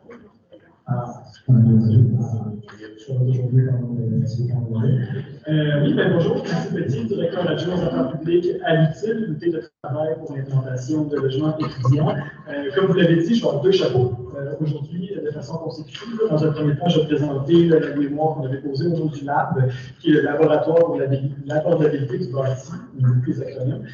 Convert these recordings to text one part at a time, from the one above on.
Oui, bonjour, Francis Petit, directeur adjoint aux affaires publiques à l'UTIL, l'unité de travail pour l'implémentation de logements étudiants. Comme vous l'avez dit, je vais avoir deux chapeaux aujourd'hui de façon consécutive. Dans un premier temps, je vais présenter la mémoire qu'on avait posée au nom du LAB, qui est le laboratoire pour l'abordabilité du bâti, les acronymes.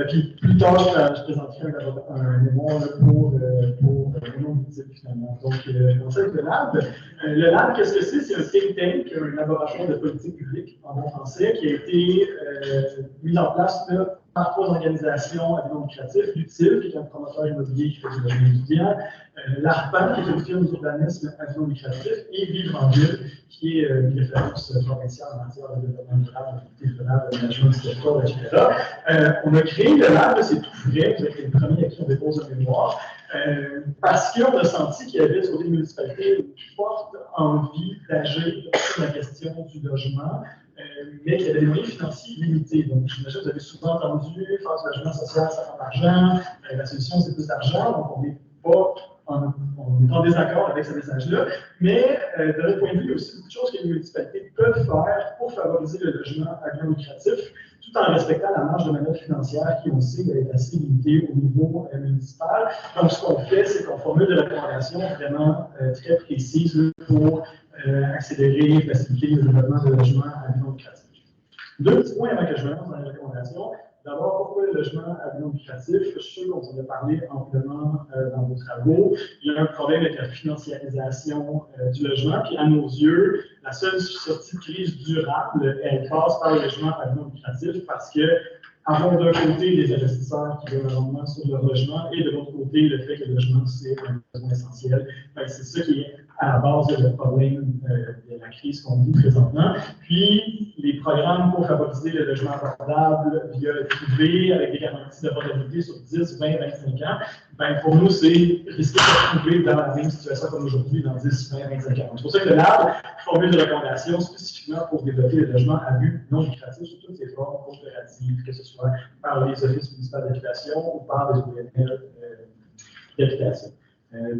Puis plus tard, je présenterai un mémoire pour le nom du titre finalement. Donc, je commence avec le LAB. Le LAB, qu'est-ce que c'est? C'est un think tank, un laboratoire de politique publique en bon français, qui a été mis en place là, par trois organisations à but non lucratif, l'UTIL, qui est un promoteur immobilier qui fait du logement étudiant, l'ARPAN, qui est une firme d'urbanisme à but non lucratif, et Vivre en Ville, qui est une référence provinciale en matière de développement durable, mobilité durable, aménagement du territoire, etc. On a créé le LAB, c'est tout frais, vous êtes les premiers à qui on dépose un mémoire, parce qu'on a senti qu'il y avait sur les municipalités une forte envie d'agir sur la question du logement, mais qu'il y avait des moyens financiers limités. Donc, j'imagine que vous avez souvent entendu faire du logement social, ça prend de l'argent, la solution c'est plus d'argent, donc on n'est pas en désaccord avec ce message-là, mais de notre point de vue, il y a aussi beaucoup de choses que les municipalités peuvent faire pour favoriser le logement à but lucratif, tout en respectant la marge de manœuvre financière qui, on sait, est assez limitée au niveau municipal. Donc, ce qu'on fait, c'est qu'on formule des recommandations vraiment très précises pour accélérer, faciliter le développement de logements à but lucratif. Deux petits points avant que je me lance dans les recommandations. D'abord, pourquoi le logement à but non lucratif? Je suis sûr qu'on en a parlé amplement dans vos travaux. Il y a un problème avec la financiarisation du logement, puis à nos yeux, la seule sortie de crise durable, elle passe par le logement à but non lucratif parce que avons d'un côté des investisseurs qui veulent un rendement sur leur logement et de l'autre côté le fait que le logement c'est un besoin essentiel. C'est ça qui est à la base du problème de la crise qu'on vit présentement. Puis les programmes pour favoriser le logement abordable via le privé avec des garanties d'abordabilité sur 10, 20, 25 ans, pour nous c'est risquer de se retrouver dans la même situation comme aujourd'hui dans 10, 20, 25 ans. C'est pour ça que le LAB formule des recommandations spécifiquement pour développer le logement à but non lucratif sous toutes ses formes coopératives, que ce soit par les offices municipaux d'habitation ou par les ONL d'habitation.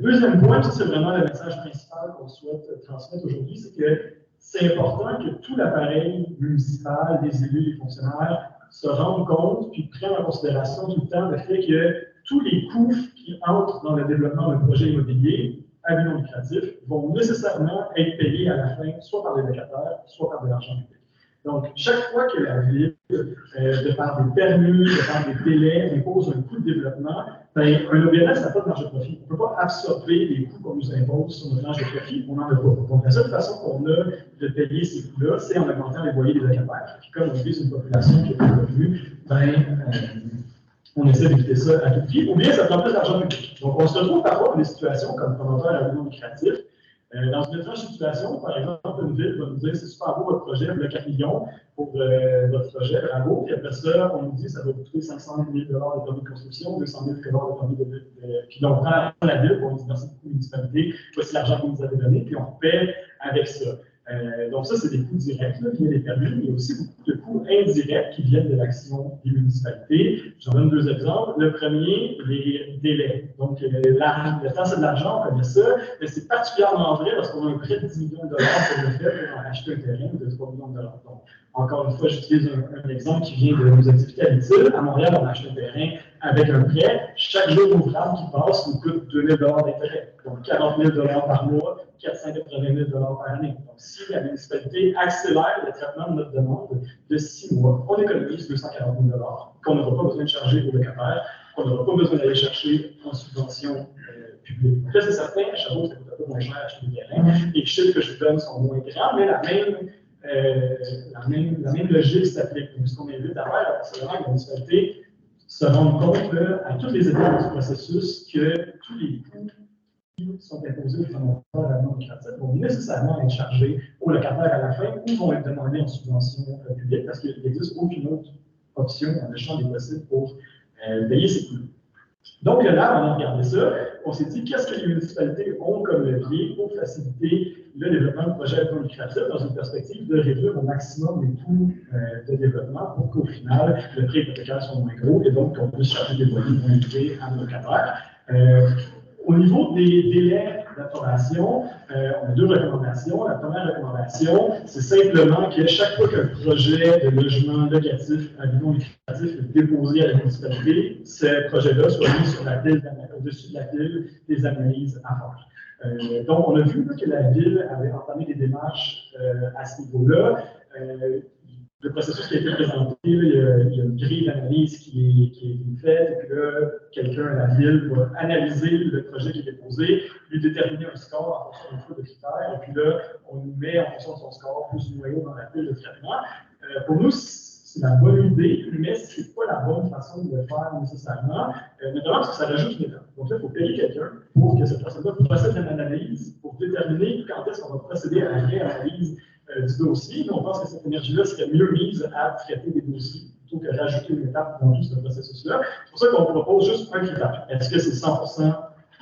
Deuxième point, c'est vraiment le message principal qu'on souhaite transmettre aujourd'hui, c'est que c'est important que tout l'appareil municipal, les élus, les fonctionnaires se rendent compte puis prennent en considération tout le temps le fait que tous les coûts qui entrent dans le développement d'un projet immobilier à but non lucratif vont nécessairement être payés à la fin, soit par les locataires, soit par de l'argent public. Donc, chaque fois que la ville, de par des permis, de par des délais, impose un coût de développement, un OBNL, ça n'a pas de marge de profit. On ne peut pas absorber les coûts qu'on nous impose sur notre marge de profit, on n'en a pas. Donc, la seule façon qu'on a de payer ces coûts-là, c'est en augmentant les loyers des locataires. Puis, comme on vise une population qui est peu revenue, on essaie d'éviter ça à tout prix, ou bien ça prend plus d'argent public. Donc, on se retrouve parfois dans des situations comme promoteur à but non lucratif. Dans une étrange situation, par exemple, une ville va nous dire c'est super beau votre projet, vous avez 4 millions pour votre projet, bravo. Puis après ça, on nous dit ça va vous coûter 500 000 de permis de construction, 200 000 de permis de. Puis on prend la ville, on dit merci beaucoup, municipalité, voici l'argent que vous nous avez donné, puis on paie avec ça. Donc ça, c'est des coûts directs là, qui viennent des permis, mais il y a aussi beaucoup de coûts indirects qui viennent de l'action des municipalités. Je vous donne deux exemples. Le premier, les délais. Donc, le temps, c'est de l'argent, on connaît ça, mais c'est particulièrement vrai lorsqu'on a un prêt de 10 millions de dollars pour le fait pour acheter un terrain de 3 millions de dollars. Donc, encore une fois, j'utilise un exemple qui vient de nos activités à l'UTIL. À Montréal, on a acheté un terrain avec un prêt. Chaque jour ouvrable qui passe nous coûte 2 000 d'intérêt. Donc, 40 000 par mois, 480 000 par année. Donc, si la municipalité accélère le traitement de notre demande de 6 mois, on économise 240 000 qu'on n'aura pas besoin de charger aux locataires, qu'on n'aura pas besoin d'aller chercher en subvention publique. Donc là, c'est certain, à Chabot, ça coûte un peu moins cher acheter des terrains. Les chiffres que je vous donne sont moins grands, mais la même logique s'applique. Donc, ce qu'on invite à faire, c'est vraiment que la municipalité se rende compte à toutes les étapes du processus que tous les coûts qui sont imposés aux promoteurs à la non lucratif vont nécessairement être chargés aux locataires à la fin ou vont être demandés en subvention publique parce qu'il n'existe aucune autre option dans le champ des possibles pour payer ces coûts. Donc là, on a regardé ça, on s'est dit qu'est-ce que les municipalités ont comme levier pour faciliter le développement de projets non lucratifs dans une perspective de réduire au maximum les coûts de développement pour qu'au final, le prêt hypothécaire soit moins gros et donc qu'on puisse charger des loyers moins élevés à nos locataires. Au niveau des délais d'approbation, on a deux recommandations. La première recommandation, c'est simplement que chaque fois qu'un projet de logement locatif à but non lucratif est déposé à la municipalité, ce projet-là soit mis sur la pile, au-dessus de la pile des analyses à faire. Donc, on a vu que la Ville avait entamé des démarches à ce niveau-là. Le processus qui a été présenté, il y a une grille d'analyse qui est faite, et puis là, quelqu'un à la Ville va analyser le projet qui est déposé, lui déterminer un score en fonction d'un fois de critères, et puis là, on nous met en fonction de son score plus ou moins haut dans la pile de traitement. Pour nous, c'est la bonne idée, mais ce n'est pas la bonne façon de le faire nécessairement, notamment parce que ça rajoute une étape. Donc là, il faut payer quelqu'un pour que cette personne-là procède à une analyse pour déterminer quand est-ce qu'on va procéder à la réanalyse du dossier. Mais on pense que cette énergie-là serait mieux mise à traiter des dossiers plutôt que rajouter une étape dans tout ce processus-là. C'est pour ça qu'on propose juste un critère. Est-ce que c'est 100%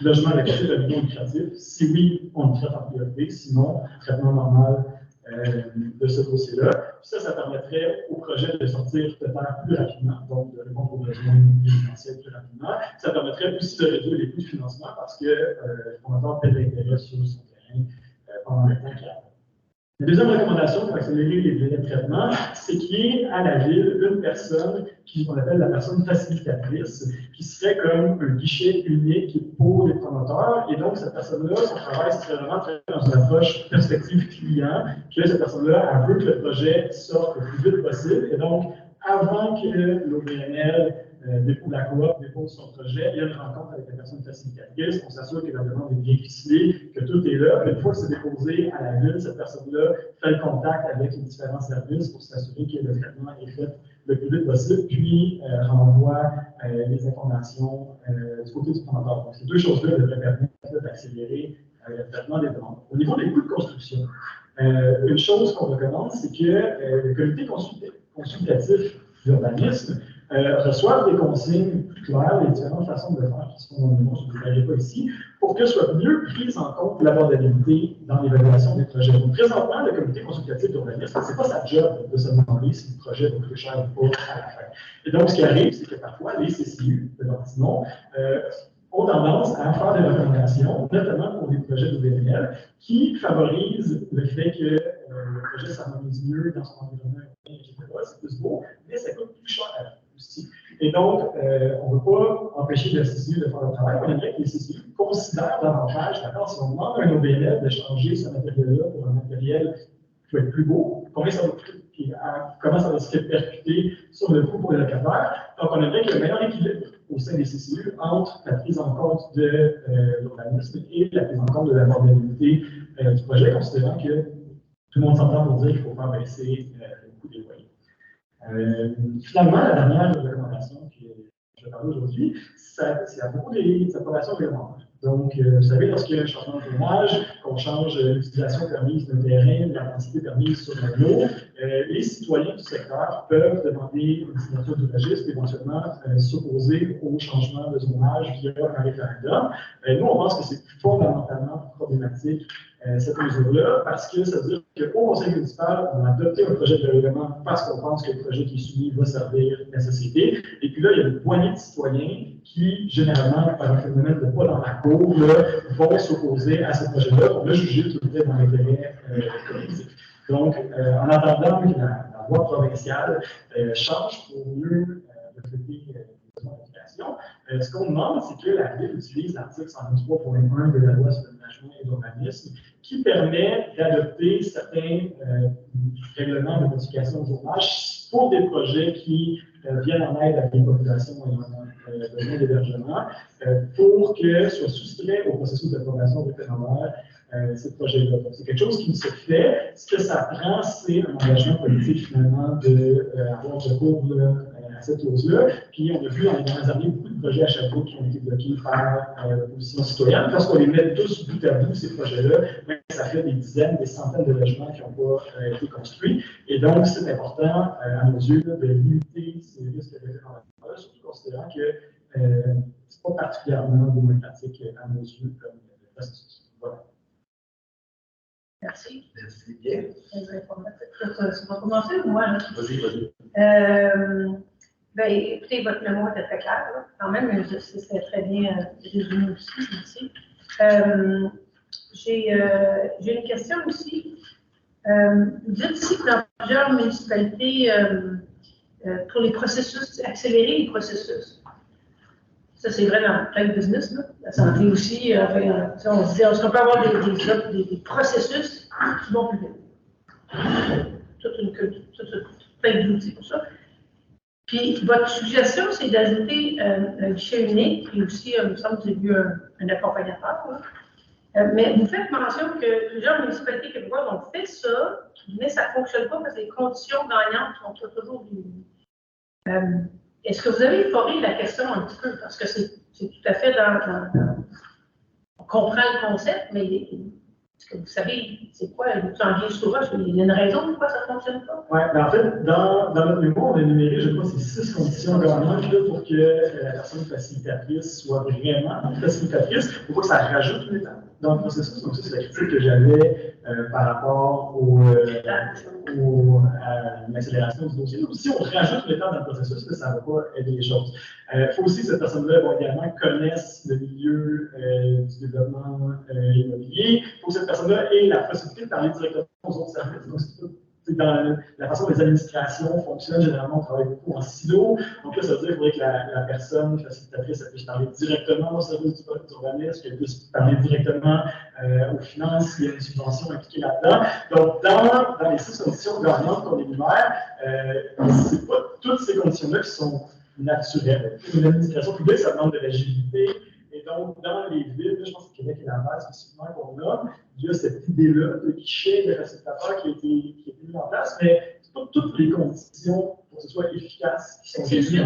logement locatif à but non lucratif? Si oui, on le traite en priorité. Sinon, traitement normal de ce dossier-là. Ça permettrait au projet de sortir de terre plus rapidement, donc de répondre aux besoins résidentiels plus rapidement. Ça permettrait aussi de réduire les coûts de financement parce que le promoteur paie de l'intérêt sur son terrain pendant le temps qu'il a. La deuxième recommandation pour accélérer les délais de traitement, c'est qu'il y ait à la Ville une personne qu'on appelle la personne facilitatrice, qui serait comme un guichet unique pour les promoteurs. Et donc, cette personne-là, son travail, c'est vraiment très dans une approche perspective client, que cette personne-là, elle veut que le projet sorte le plus vite possible. Et donc, avant que l'OBNL la coop dépose son projet, il y a une rencontre avec la personne facilitatrice, on s'assure que la demande est bien ficelée, que tout est là. Une fois que c'est déposé à la Ville, cette personne-là fait le contact avec les différents services pour s'assurer que le traitement est fait le plus vite possible, puis renvoie les informations du côté du promoteur. Donc, ces deux choses-là devraient permettre d'accélérer le traitement des demandes. Au niveau des coûts de construction, une chose qu'on recommande, c'est que le comité consultatif d'urbanisme reçoivent des consignes plus claires, les différentes façons de le faire qui sont dans le monde, je ne vous détaillerai pas ici, pour que soit mieux prise en compte l'abordabilité dans l'évaluation des projets. Donc, présentement, le comité consultatif d'urbanisme, ce n'est pas sa job de se demander si le projet va coûter cher ou pas à la fin. Et donc, ce qui arrive, c'est que parfois, les CCU de bâtiments ont tendance à faire des recommandations, notamment pour des projets de BNL, qui favorisent le fait que le projet s'harmonise mieux dans son environnement, etc. C'est plus beau, mais ça coûte plus cher aussi. Et donc, on ne veut pas empêcher le CCU de faire le travail, on aimerait que les CCU considèrent davantage, d'accord, si on demande à un OBNL de changer ce matériel-là pour un matériel qui va être plus beau, combien ça va coûter, puis comment ça va se répercuter sur le coût pour les locataires. Donc, on aimerait qu'il y ait un meilleur équilibre au sein des CCU entre la prise en compte de l'urbanisme et la prise en compte de l'abordabilité du projet, considérant que tout le monde s'entend pour dire qu'il faut faire baisser le coût des loyers. Finalement, la dernière recommandation que je vais parler aujourd'hui, c'est à propos des approbations réglementaires. Donc, vous savez, lorsqu'il y a un changement de zonage, qu'on change l'utilisation permise d'un terrain, l'intensité permise sur un lot, les citoyens du secteur peuvent demander une signature d'uragiste et éventuellement s'opposer au changement de zonage via un référendum. Nous, on pense que c'est fondamentalement problématique cette mesure-là, parce que ça veut dire qu'au conseil municipal, on a adopté un projet de règlement parce qu'on pense que le projet qui est soumis va servir la société. Et puis là, il y a une poignée de citoyens qui, généralement, par un phénomène de pas dans la cour, là, vont s'opposer à ce projet-là. On a jugé qu'il était dans l'intérêt collectif. Donc, en attendant que la loi provinciale change pour mieux refléter les besoins de l'application, ce qu'on demande, c'est que la Ville utilise l'article 123.1 de la loi sur l'aménagement et l'urbanisme qui permet d'adopter certains règlements de modification de zonage pour des projets qui viennent en aide à des populations ayant besoin d'hébergement pour que soit soustrait au processus d'approbation référendaire ces projets-là. C'est quelque chose qui se fait. Ce que ça prend, c'est un engagement politique finalement d'avoir recours à cette clause-là. Puis on a vu dans les dernières années beaucoup de projets à Château qui ont été bloqués par l'opposition citoyenne. Lorsqu'on les met tous bout à bout, ces projets-là, ça fait des dizaines, des centaines de logements qui n'ont pas été construits. Et donc, c'est important, à nos yeux, de limiter ces risques de référendaire, surtout considérant que ce n'est pas particulièrement démocratique à nos yeux comme processus. Voilà. Merci. Merci bien. Je vais répondre à cette question. Tu vas commencer ou moi? Vas-y, vas-y. Bien, écoutez, votre mémoire était très claire, là. Quand même, c'était très bien résumé aussi, merci. J'ai une question aussi. Vous dites ici que dans plusieurs municipalités, pour les processus, accélérer les processus. Ça, c'est vrai dans plein de business, là. La santé aussi, on se dit, est-ce qu'on peut avoir des processus qui vont plus vite? Plein d'outils pour ça. Puis, votre suggestion, c'est d'ajouter un guichet unique, et aussi, il me semble que vous avez vu un accompagnateur. Mais vous faites mention que plusieurs municipalités québécoises ont fait ça, mais ça ne fonctionne pas parce que les conditions gagnantes sont pas toujours réunies. Est-ce que vous avez éforé la question un petit peu? Parce que c'est tout à fait on comprend le concept, mais est-ce que vous savez, c'est quoi? Vous en viez souvent, il y a une raison pourquoi ça ne fonctionne pas? Oui, ben en fait, dans notre mémoire, on a énuméré, je crois, ces 6 conditions gagnantes pour que la personne facilitatrice soit vraiment facilitatrice. Il ne faut pas que ça rajoute une étape dans le processus. Donc, ça, c'est la critique que j'avais par rapport à l'accélération du dossier. Donc, si on rajoute une étape dans le processus, là, ça ne va pas aider les choses. Il faut aussi que cette personne-là également connaisse le milieu du développement immobilier. Il faut que cette personne-là ait la possibilité de parler directement aux autres services. Donc, dans la façon dont les administrations fonctionnent, généralement, on travaille beaucoup en silo. Donc là, ça veut dire qu'il faudrait que la personne facilitatrice puisse parler directement au service d'urbanisme, qu'elle puisse parler directement aux finances, s'il y a une subvention impliquée là-dedans. Donc, dans les 6 conditions gagnantes qu'on énumère, ce n'est pas toutes ces conditions-là qui sont naturelles. Une administration publique, ça demande de l'agilité. Et donc, dans les villes, je pense que Québec et Laval, spécifiquement qu'on a, il y a cette idée-là de guichet de facilitateur qui a été mise en place, mais c'est pas toutes les conditions pour que ce soit efficace qui sont C'est suite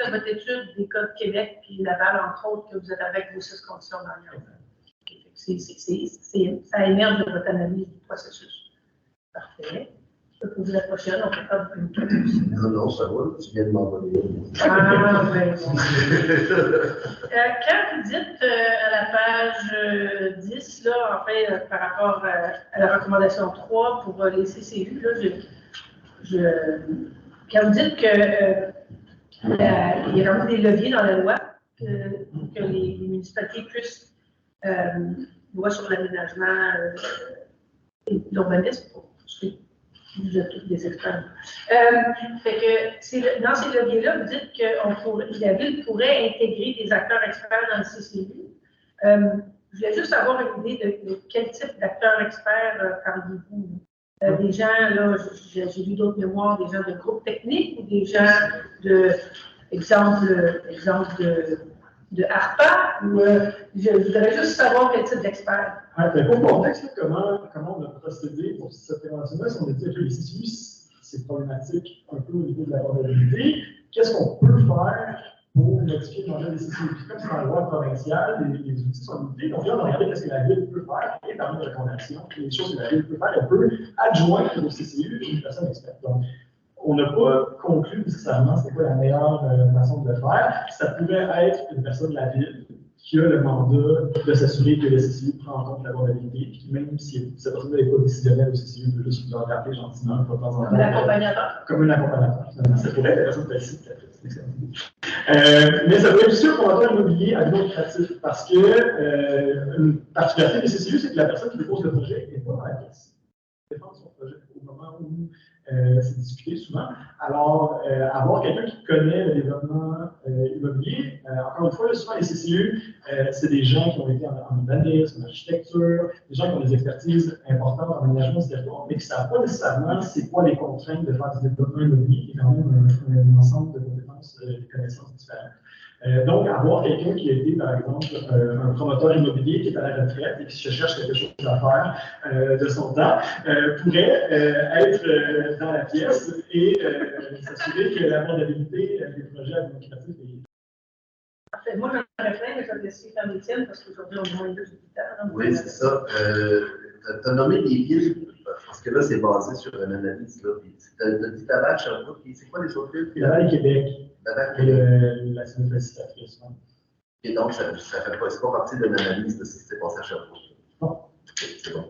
à votre étude des cas de Québec et Laval, entre autres, que vous êtes avec vos 6 conditions gagnantes. Ça émerge de votre analyse du processus. Parfait. Je peux poser la prochaine, on peut faire une question. Non, ça va, tu viens de m'envoyer. Ah, ben bon. Quand vous dites à la page 10, là, en fait, par rapport à la recommandation 3 pour les CCU, là, quand vous dites qu'il y a quand même des leviers dans la loi pour que les municipalités puissent loi sur l'aménagement et l'urbanisme, vous êtes tous des experts. Fait que dans ces leviers-là, vous dites que la ville pourrait intégrer des acteurs experts dans le CCU. Je voulais juste avoir une idée de quel type d'acteurs experts parlez-vous? Des gens, là, j'ai lu d'autres mémoires, des gens de groupes techniques ou des gens exemple de ARPA, ou je voudrais juste savoir quel type d'expert. Pour le contexte, comment on a procédé pour cette prévention-là, si on a dit que les CCU, c'est problématique un peu au niveau de la rentabilité, qu'est-ce qu'on peut faire pour modifier le mandat des CCU? Puis comme c'est dans la loi provinciale, les outils sont limités, donc là, on a regardé ce que la ville peut faire, et parmi les recommandations, les choses que la ville peut faire, elle peut adjoindre au CCU une personne experte. Donc, on n'a pas conclu nécessairement c'était quoi la meilleure façon de le faire. Ça pouvait être une personne de la ville qui a le mandat de s'assurer que le CCU prend en compte la rentabilité, puis même si cette personne-là n'est pas décisionnelle au CCU, peut juste vous regarder gentiment, pas de temps en temps. Comme un accompagnateur. Comme un accompagnateur, finalement. Ça pourrait être la personne facilitatrice. Mais ça peut être aussi un commentaire immobilier administratif, parce que une particularité des CCU, c'est que la personne qui dépose le projet n'est pas dans la pièce. Elle défend son projet au moment où c'est discuté souvent. Alors, avoir quelqu'un qui connaît le développement immobilier, encore une fois, souvent les CCU, c'est des gens qui ont été en urbanisme, en architecture, des gens qui ont des expertises importantes en aménagement du territoire, mais qui ne savent pas nécessairement c'est quoi les contraintes de faire du développement immobilier, qui est quand même un ensemble de compétences et de connaissances différentes. Donc, avoir quelqu'un qui a été, par exemple, un promoteur immobilier qui est à la retraite et qui se cherche quelque chose à faire de son temps, pourrait être dans la pièce et s'assurer que la rentabilité des projets administratifs est. Parfait. Moi, j'en aurais plein, mais je vais laisser faire les tiennes parce qu'aujourd'hui, on a moins de temps. Oui, c'est ça. Tu as nommé des villes, parce que là, c'est basé sur une analyse. Tu as dit Laval, Sherbrooke, c'est quoi les autres villes? Laval et Québec. La facilitatrice. Et donc, ça fait pas, c'est pas partie de l'analyse de ce qui s'est passé à Sherbrooke. Non. Okay, c'est bon.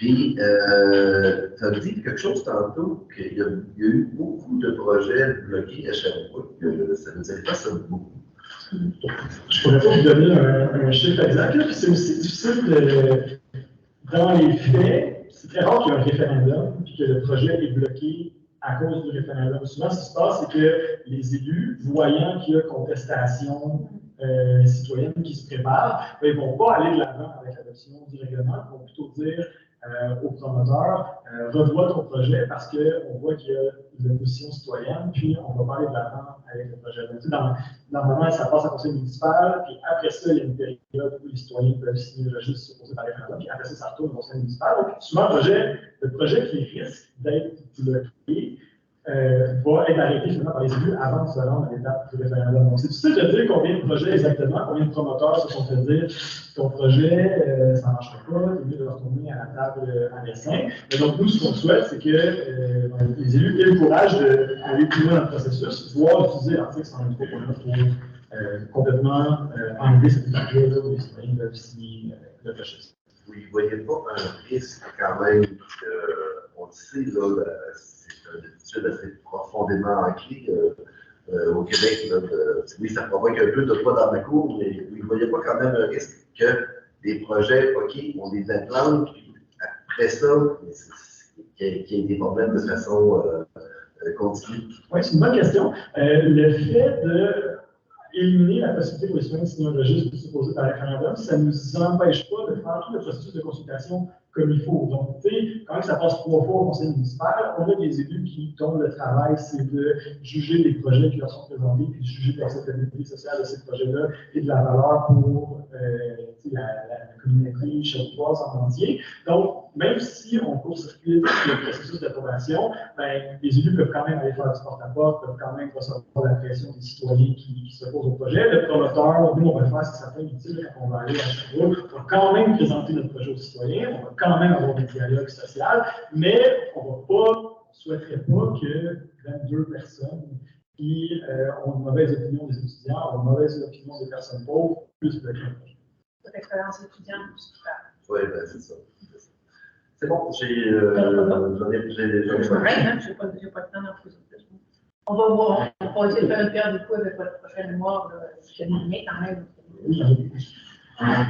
Puis, tu as dit quelque chose tantôt, qu'il y a eu beaucoup de projets bloqués à Sherbrooke, que ça ne nous pas ça beaucoup. Je ne pourrais pas vous donner un chiffre exact, puis c'est aussi difficile dans les faits. C'est très rare qu'il y ait un référendum et que le projet est bloqué à cause du référendum. Souvent, ce qui se passe, c'est que les élus, voyant qu'il y a contestation citoyenne qui se prépare, ils ne vont pas aller de l'avant avec l'adoption du règlement, ils vont plutôt dire aux promoteurs, revois ton projet parce qu'on voit qu'il y a une opposition citoyenne, puis on va pas aller de l'avant avec le projet. Donc, normalement, ça passe à conseil municipal, puis après ça, il y a une période où les citoyens peuvent signer le registre supposé par référendum, puis après ça, ça retourne au conseil municipal. Donc, souvent, le projet qui risque d'être bloqué va être arrêté finalement par les élus avant de se rendre à l'étape du référendum. Donc, c'est difficile de dire combien de projets exactement, combien de promoteurs se sont fait dire ton projet, ça ne marchera pas, tu es mieux de retourner à la table à l'essaim. Mais donc, nous, ce qu'on souhaite, c'est que les élus aient le courage d'aller plus loin dans le processus, voire utiliser l'article 123 pour complètement enlever cette étape-là où les citoyens peuvent signer le registre. Vous ne voyez pas un risque quand même, on le sait, là, c'est une étude assez profondément ancrée au Québec. Là, oui, ça provoque un peu de poids dans la cour, mais vous ne voyez pas quand même un risque que des projets, OK, on les implante, puis après ça, qu'il y ait des problèmes de façon continue. Oui, c'est une bonne question. Le fait d'éliminer la possibilité pour les citoyens de signer un registre supposé par référendum, ça ne nous empêche pas de faire tout le processus de consultation comme il faut. Donc, tu sais, quand même, ça passe 3 fois au conseil municipal, on a des élus dont le travail, c'est de juger les projets qui leur sont présentés, puis de juger de l'acceptabilité sociale de ces projets-là et de la valeur pour la communauté chefroise en entier. Donc, même si on court-circuite le processus d'approbation, ben, les élus peuvent quand même aller faire du porte-à-porte, peuvent quand même recevoir la pression des citoyens qui s'opposent au projet. Le promoteur, nous, on va le faire, c'est certain, utile, quand on va aller à Sherbrooke, on va quand même présenter notre projet aux citoyens, on va quand même avoir des dialogues sociaux, mais on ne souhaiterait pas que 22 personnes qui ont une mauvaise opinion des étudiants, ont une mauvaise opinion des personnes pauvres, puissent bloquer le projet. Votre expérience étudiante, oui, ben, c'est ça. C'est bon, j'en ai j'ai pas de temps dans plus. On va voir, on va essayer de faire une paire de coups avec votre prochain mémoire, je l'ai quand même.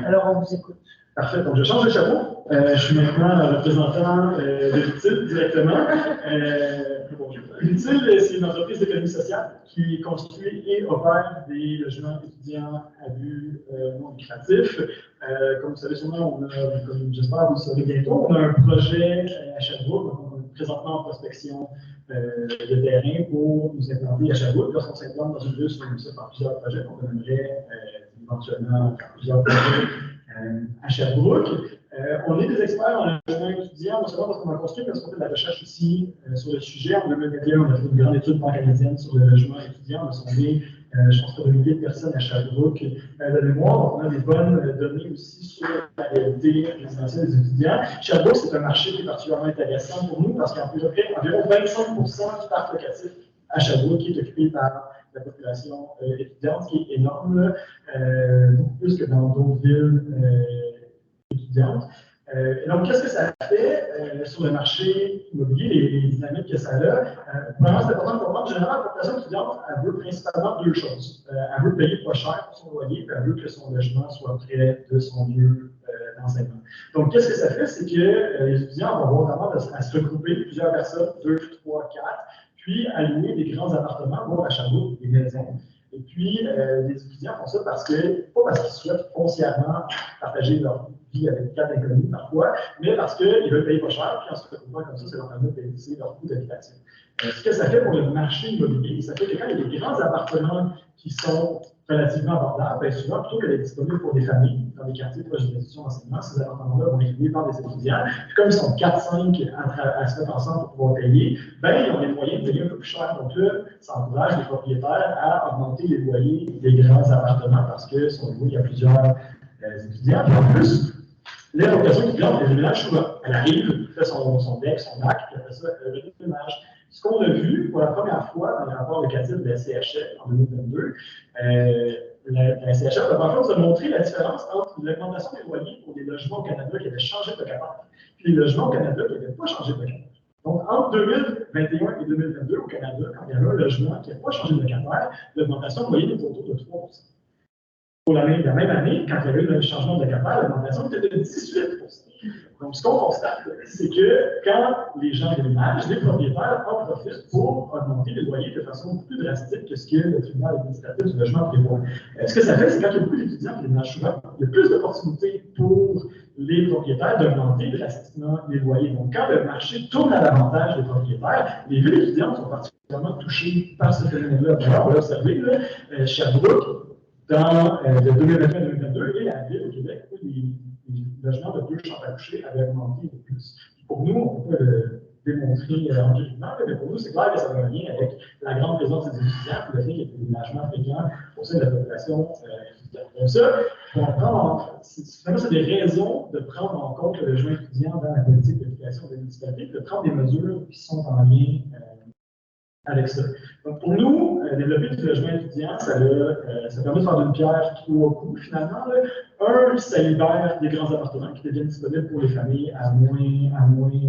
Alors, on vous écoute. Parfait, donc je change de chapeau. Je suis maintenant représentant de l'UTIL directement. L'UTIL, c'est une entreprise d'économie sociale qui construit et opère des logements étudiants à but non lucratif. Comme vous savez sûrement, comme j'espère vous le saurez bientôt, on a un projet à Sherbrooke, donc on est présentement en prospection de terrain pour nous implanter à Sherbrooke. Lorsqu'on s'implante dans une ville sur par plusieurs projets, on aimerait éventuellement faire plusieurs projets à Sherbrooke. On est des experts en logement étudiant, non seulement parce qu'on a construit, mais parce qu'on fait de la recherche aussi sur le sujet. En 2021, on a fait une grande étude pan-canadienne sur le logement étudiant. On a sondé, je pense, pas de milliers de personnes à Sherbrooke de mémoire. Donc, on a des bonnes données aussi sur la réalité résidentielle des étudiants. Sherbrooke, c'est un marché qui est particulièrement intéressant pour nous parce qu'il y a environ 25% du parc locatif à Sherbrooke qui est occupé par la population étudiante, qui est énorme, beaucoup plus que dans d'autres villes étudiantes. Et donc, qu'est-ce que ça fait sur le marché immobilier, les dynamiques que ça a? Vraiment, c'est important de comprendre. Généralement, la population étudiante, elle veut principalement 2 choses. Elle veut payer pas cher pour son loyer, puis elle veut que son logement soit près de son lieu d'enseignement. Donc, qu'est-ce que ça fait? C'est que les étudiants vont avoir tendance à se regrouper, plusieurs personnes, 2, 3, 4, puis à louer des grands appartements, voire à Sherbrooke, des maisons. Et puis, les étudiants font ça pas parce qu'ils souhaitent foncièrement partager leur vie avec 4 inconnus parfois, mais parce qu'ils veulent payer pas cher, puis en se retrouvant comme ça leur permet de baisser leur coût d'habitation. Ce que ça fait pour le marché immobilier, ça fait que quand il y a des grands appartements qui sont relativement abordables, bien souvent, plutôt que d'être disponibles pour des familles dans des quartiers proches des institutions d'enseignement, ces appartements-là vont être loués par des étudiants. Puis comme ils sont 4-5 à se mettre ensemble pour pouvoir payer, bien, ils ont les moyens de payer un peu plus cher. Donc là, ça encourage les propriétaires à augmenter les loyers des grands appartements parce qu'ils sont loués à plusieurs étudiants. Puis en plus, la location étudiante, elle déménage souvent. Elle arrive, elle fait son deck, son bac, puis après ça, elle redéménage. Ce qu'on a vu pour la première fois dans le rapport locatif de la CHL en 2022, la SCHL, en fait, nous a montré la différence entre l'augmentation des loyers pour des logements au Canada qui avaient changé de locataire et les logements au Canada qui n'avaient pas changé de locataire. Donc, entre 2021 et 2022, au Canada, quand il y avait un logement qui n'a pas changé de locataire, l'augmentation de loyer était autour de 3 %. Pour la même année, quand il y avait eu le changement de locataire, l'augmentation était de 18 %. Donc, ce qu'on constate, c'est que quand les gens déménagent, les propriétaires en profitent pour augmenter les loyers de façon beaucoup plus drastique que ce que le tribunal administratif du logement prévoit. Ce que ça fait, c'est quand il y a beaucoup d'étudiants qui déménagent souvent, il y a plus d'opportunités pour les propriétaires d'augmenter drastiquement les loyers. Donc, quand le marché tourne à l'avantage des propriétaires, les villes étudiantes sont particulièrement touchées par ce phénomène-là. D'ailleurs, on l'a observé, Sherbrooke, dans de 2021 à 2022, et la ville au Québec, où les logements de 2 chambres à coucher avaient augmenté de plus. Pour nous, on peut le démontrer empiriquement, mais pour nous, c'est clair que ça a un lien avec la grande présence des étudiants et le fait qu'il y ait des déménagements fréquents au sein de la population étudiante. Donc ça, finalement, c'est des raisons de prendre en compte le logement étudiant dans la politique d'éducation des municipalités, de prendre des mesures qui sont en lien avec ça. Donc, pour nous, développer du logement étudiant, ça permet de faire d'une pierre 3 coups, finalement. Un, ça libère des grands appartements qui deviennent disponibles pour les familles à moins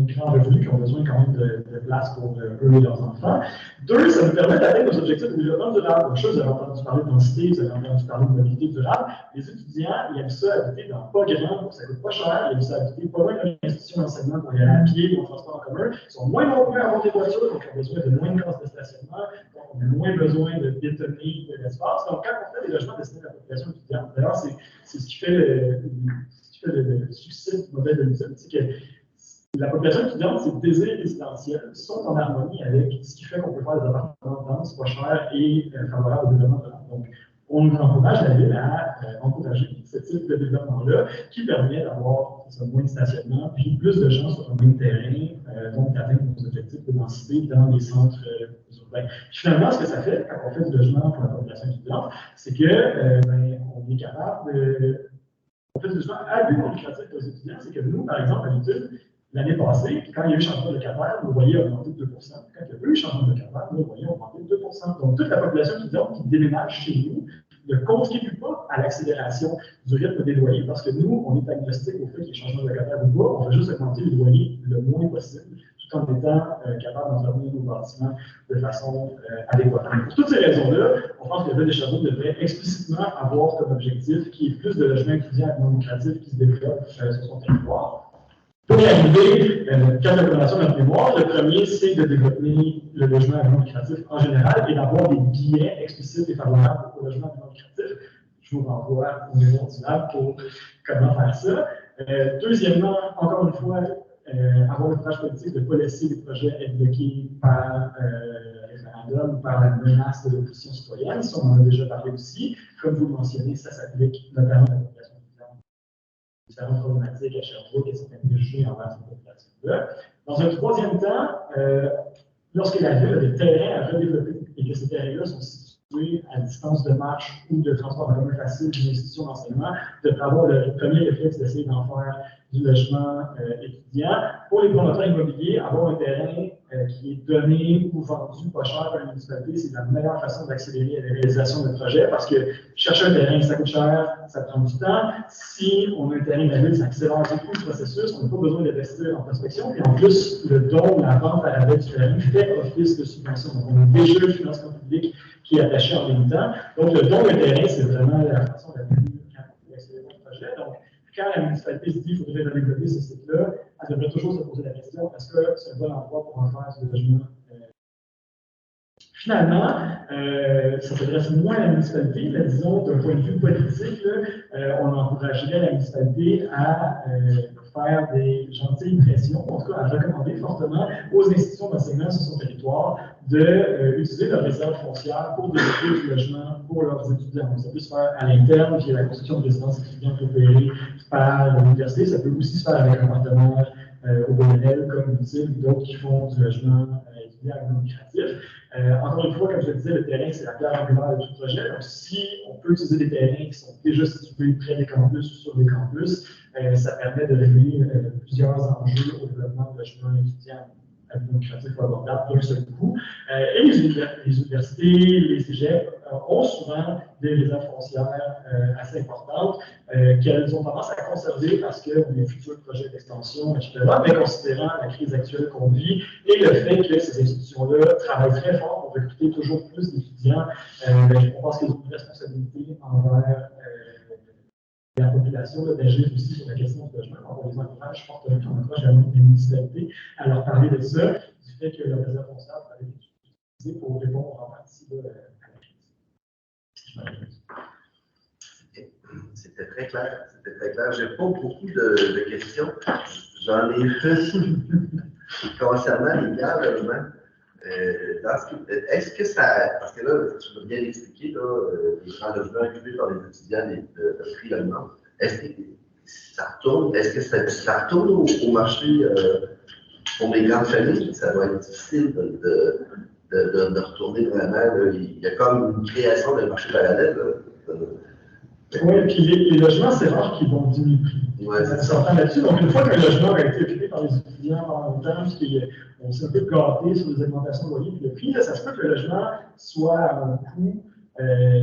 grands revenus, qui ont besoin quand même de place pour eux et leurs enfants. Deux, ça nous permet d'atteindre nos objectifs de développement durable. Une chose, vous avez entendu parler de densité, vous avez entendu parler de mobilité durable. Les étudiants, ils aiment ça habiter dans pas grand, ça coûte pas cher, ils aiment ça habiter pas loin de l'institution d'enseignement pour y aller à pied ou en transport en commun. Ils sont moins nombreux à avoir des voitures, donc ils ont besoin de moins de places de stationnement, donc on a moins besoin de bétonner l'espace. Donc, quand on fait des logements destinés à la population étudiante, d'ailleurs, c'est ce qui fait le succès du modèle de l'usine, c'est que la population étudiante, ses désirs résidentiels sont en harmonie avec ce qui fait qu'on peut faire des appartements denses, pas chers et favorables au développement durable. Donc, on encourage la ville à encourager ce type de développement-là qui permet d'avoir moins de stationnement puis plus de gens sur un même terrain, donc d'atteindre nos objectifs de densité dans les centres urbains. Puis finalement, ce que ça fait quand on fait du logement pour la population étudiante, c'est que on est capable de. On fait du logement à but non lucratif aux étudiants, c'est que nous, par exemple, à l'étude, l'année passée, quand il y a eu changement de locataire, le loyer a augmenté de 2 %. Quand il y a eu changement de locataire, le loyer a augmenté de 2 %. Donc, toute la population étudiante qui déménage chez nous ne contribue pas à l'accélération du rythme des loyers parce que nous, on est agnostique au fait qu'il y ait changement de locataire ou pas. On veut juste augmenter les loyers le moins possible tout en étant capable d'entretenir nos bâtiments de façon adéquate. Pour toutes ces raisons-là, on pense que la ville de Sherbrooke devrait explicitement avoir comme objectif qu'il y ait plus de logements étudiants non lucratifs qui se développent sur son territoire. Pour y arriver, 4 recommandations de notre mémoire. Le premier, c'est de développer le logement non lucratif en général et d'avoir des billets explicites et favorables au logement non lucratif. Je vous renvoie au mémoire du lab pour comment faire ça. Deuxièmement, encore une fois, avoir une approche politique de ne pas laisser les projets être bloqués par référendum ou par la menace de l'opposition citoyenne. Ça, on en a déjà parlé aussi. Comme vous le mentionnez, ça s'applique notamment à la population étudiante. Différentes problématiques à Sherbrooke et certains préjugés envers cette population-là. Dans un troisième temps, lorsque la ville a des terrains à redévelopper et que ces terrains-là sont situés à distance de marche ou de transport en commun facile d'une institution d'enseignement, de avoir le premier réflexe d'essayer d'en faire du logement étudiant. Pour les promoteurs immobiliers, avoir un terrain qui est donné ou vendu pas cher par la municipalité, c'est la meilleure façon d'accélérer la réalisation de projets parce que chercher un terrain, ça coûte cher, ça prend du temps. Si on a un terrain de la ville, ça accélère beaucoup le processus, on n'a pas besoin d'investir en prospection. Et en plus, le don, la vente à la baie du terrain fait office de subvention. Donc, on a déjà le financement public qui est attaché en même temps. Donc, le don de terrain, c'est vraiment la façon la plus rapide d'accélérer le projet. Donc, quand la municipalité se dit qu'il faudrait développer ce site-là, elle devrait toujours se poser la question est-ce que c'est un bon endroit pour en faire du logement? Finalement, ça s'adresse moins à la municipalité, mais disons, d'un point de vue politique, on encouragerait la municipalité à faire des gentilles pressions, en tout cas à recommander fortement aux institutions d'enseignement sur son territoire d'utiliser leur réserve foncière pour développer du logement pour leurs étudiants. Donc, ça peut se faire à l'interne, via la construction de résidences étudiantes opérées par l'université. Ça peut aussi se faire avec un partenaire au BNL, comme utile, d'autres qui font du logement étudiant non lucratif. Encore une fois, comme je le disais, le terrain, c'est la pierre angulaire de tout projet. Donc, si on peut utiliser des terrains qui sont déjà situés près des campus ou sur des campus, ça permet de régler plusieurs enjeux au développement de logements étudiants non lucratifs ou abordables d'un seul coup. Et les universités, les cégeps ont souvent des réserves foncières assez importantes qu'elles ont tendance à conserver parce qu'on a des futurs projets d'extension, etc. Mais considérant la crise actuelle qu'on vit et le fait que ces institutions-là travaillent très fort pour recruter toujours plus d'étudiants, on pense qu'ils ont une responsabilité envers la population d'agir aussi sur la question du logement. On les encourage fortement, on encourage la municipalité à leur parler de ça, du fait que le réserve foncière va être utilisé pour répondre en partie à la crise. C'était très clair. C'était très clair. Je n'ai pas beaucoup de questions. J'en ai fait concernant les grands logements. Est-ce que ça. Parce que là, tu m'as bien expliqué, là, les grands logements occupés par les étudiants de prix allemand. Est-ce que ça retourne? Est-ce que ça retourne au marché pour les grandes familles? Ça doit être difficile de retourner vraiment. Là. Il y a comme une création d'un marché parallèle. Oui, puis les logements, c'est rare qu'ils vont diminuer le prix. Ouais, ça s'entend là-dessus. Donc, une fois qu'un logement a été occupé par les étudiants pendant longtemps, on s'est un peu gâté sur les augmentations de loyer, puis le prix, là, ça se peut que le logement soit à un coût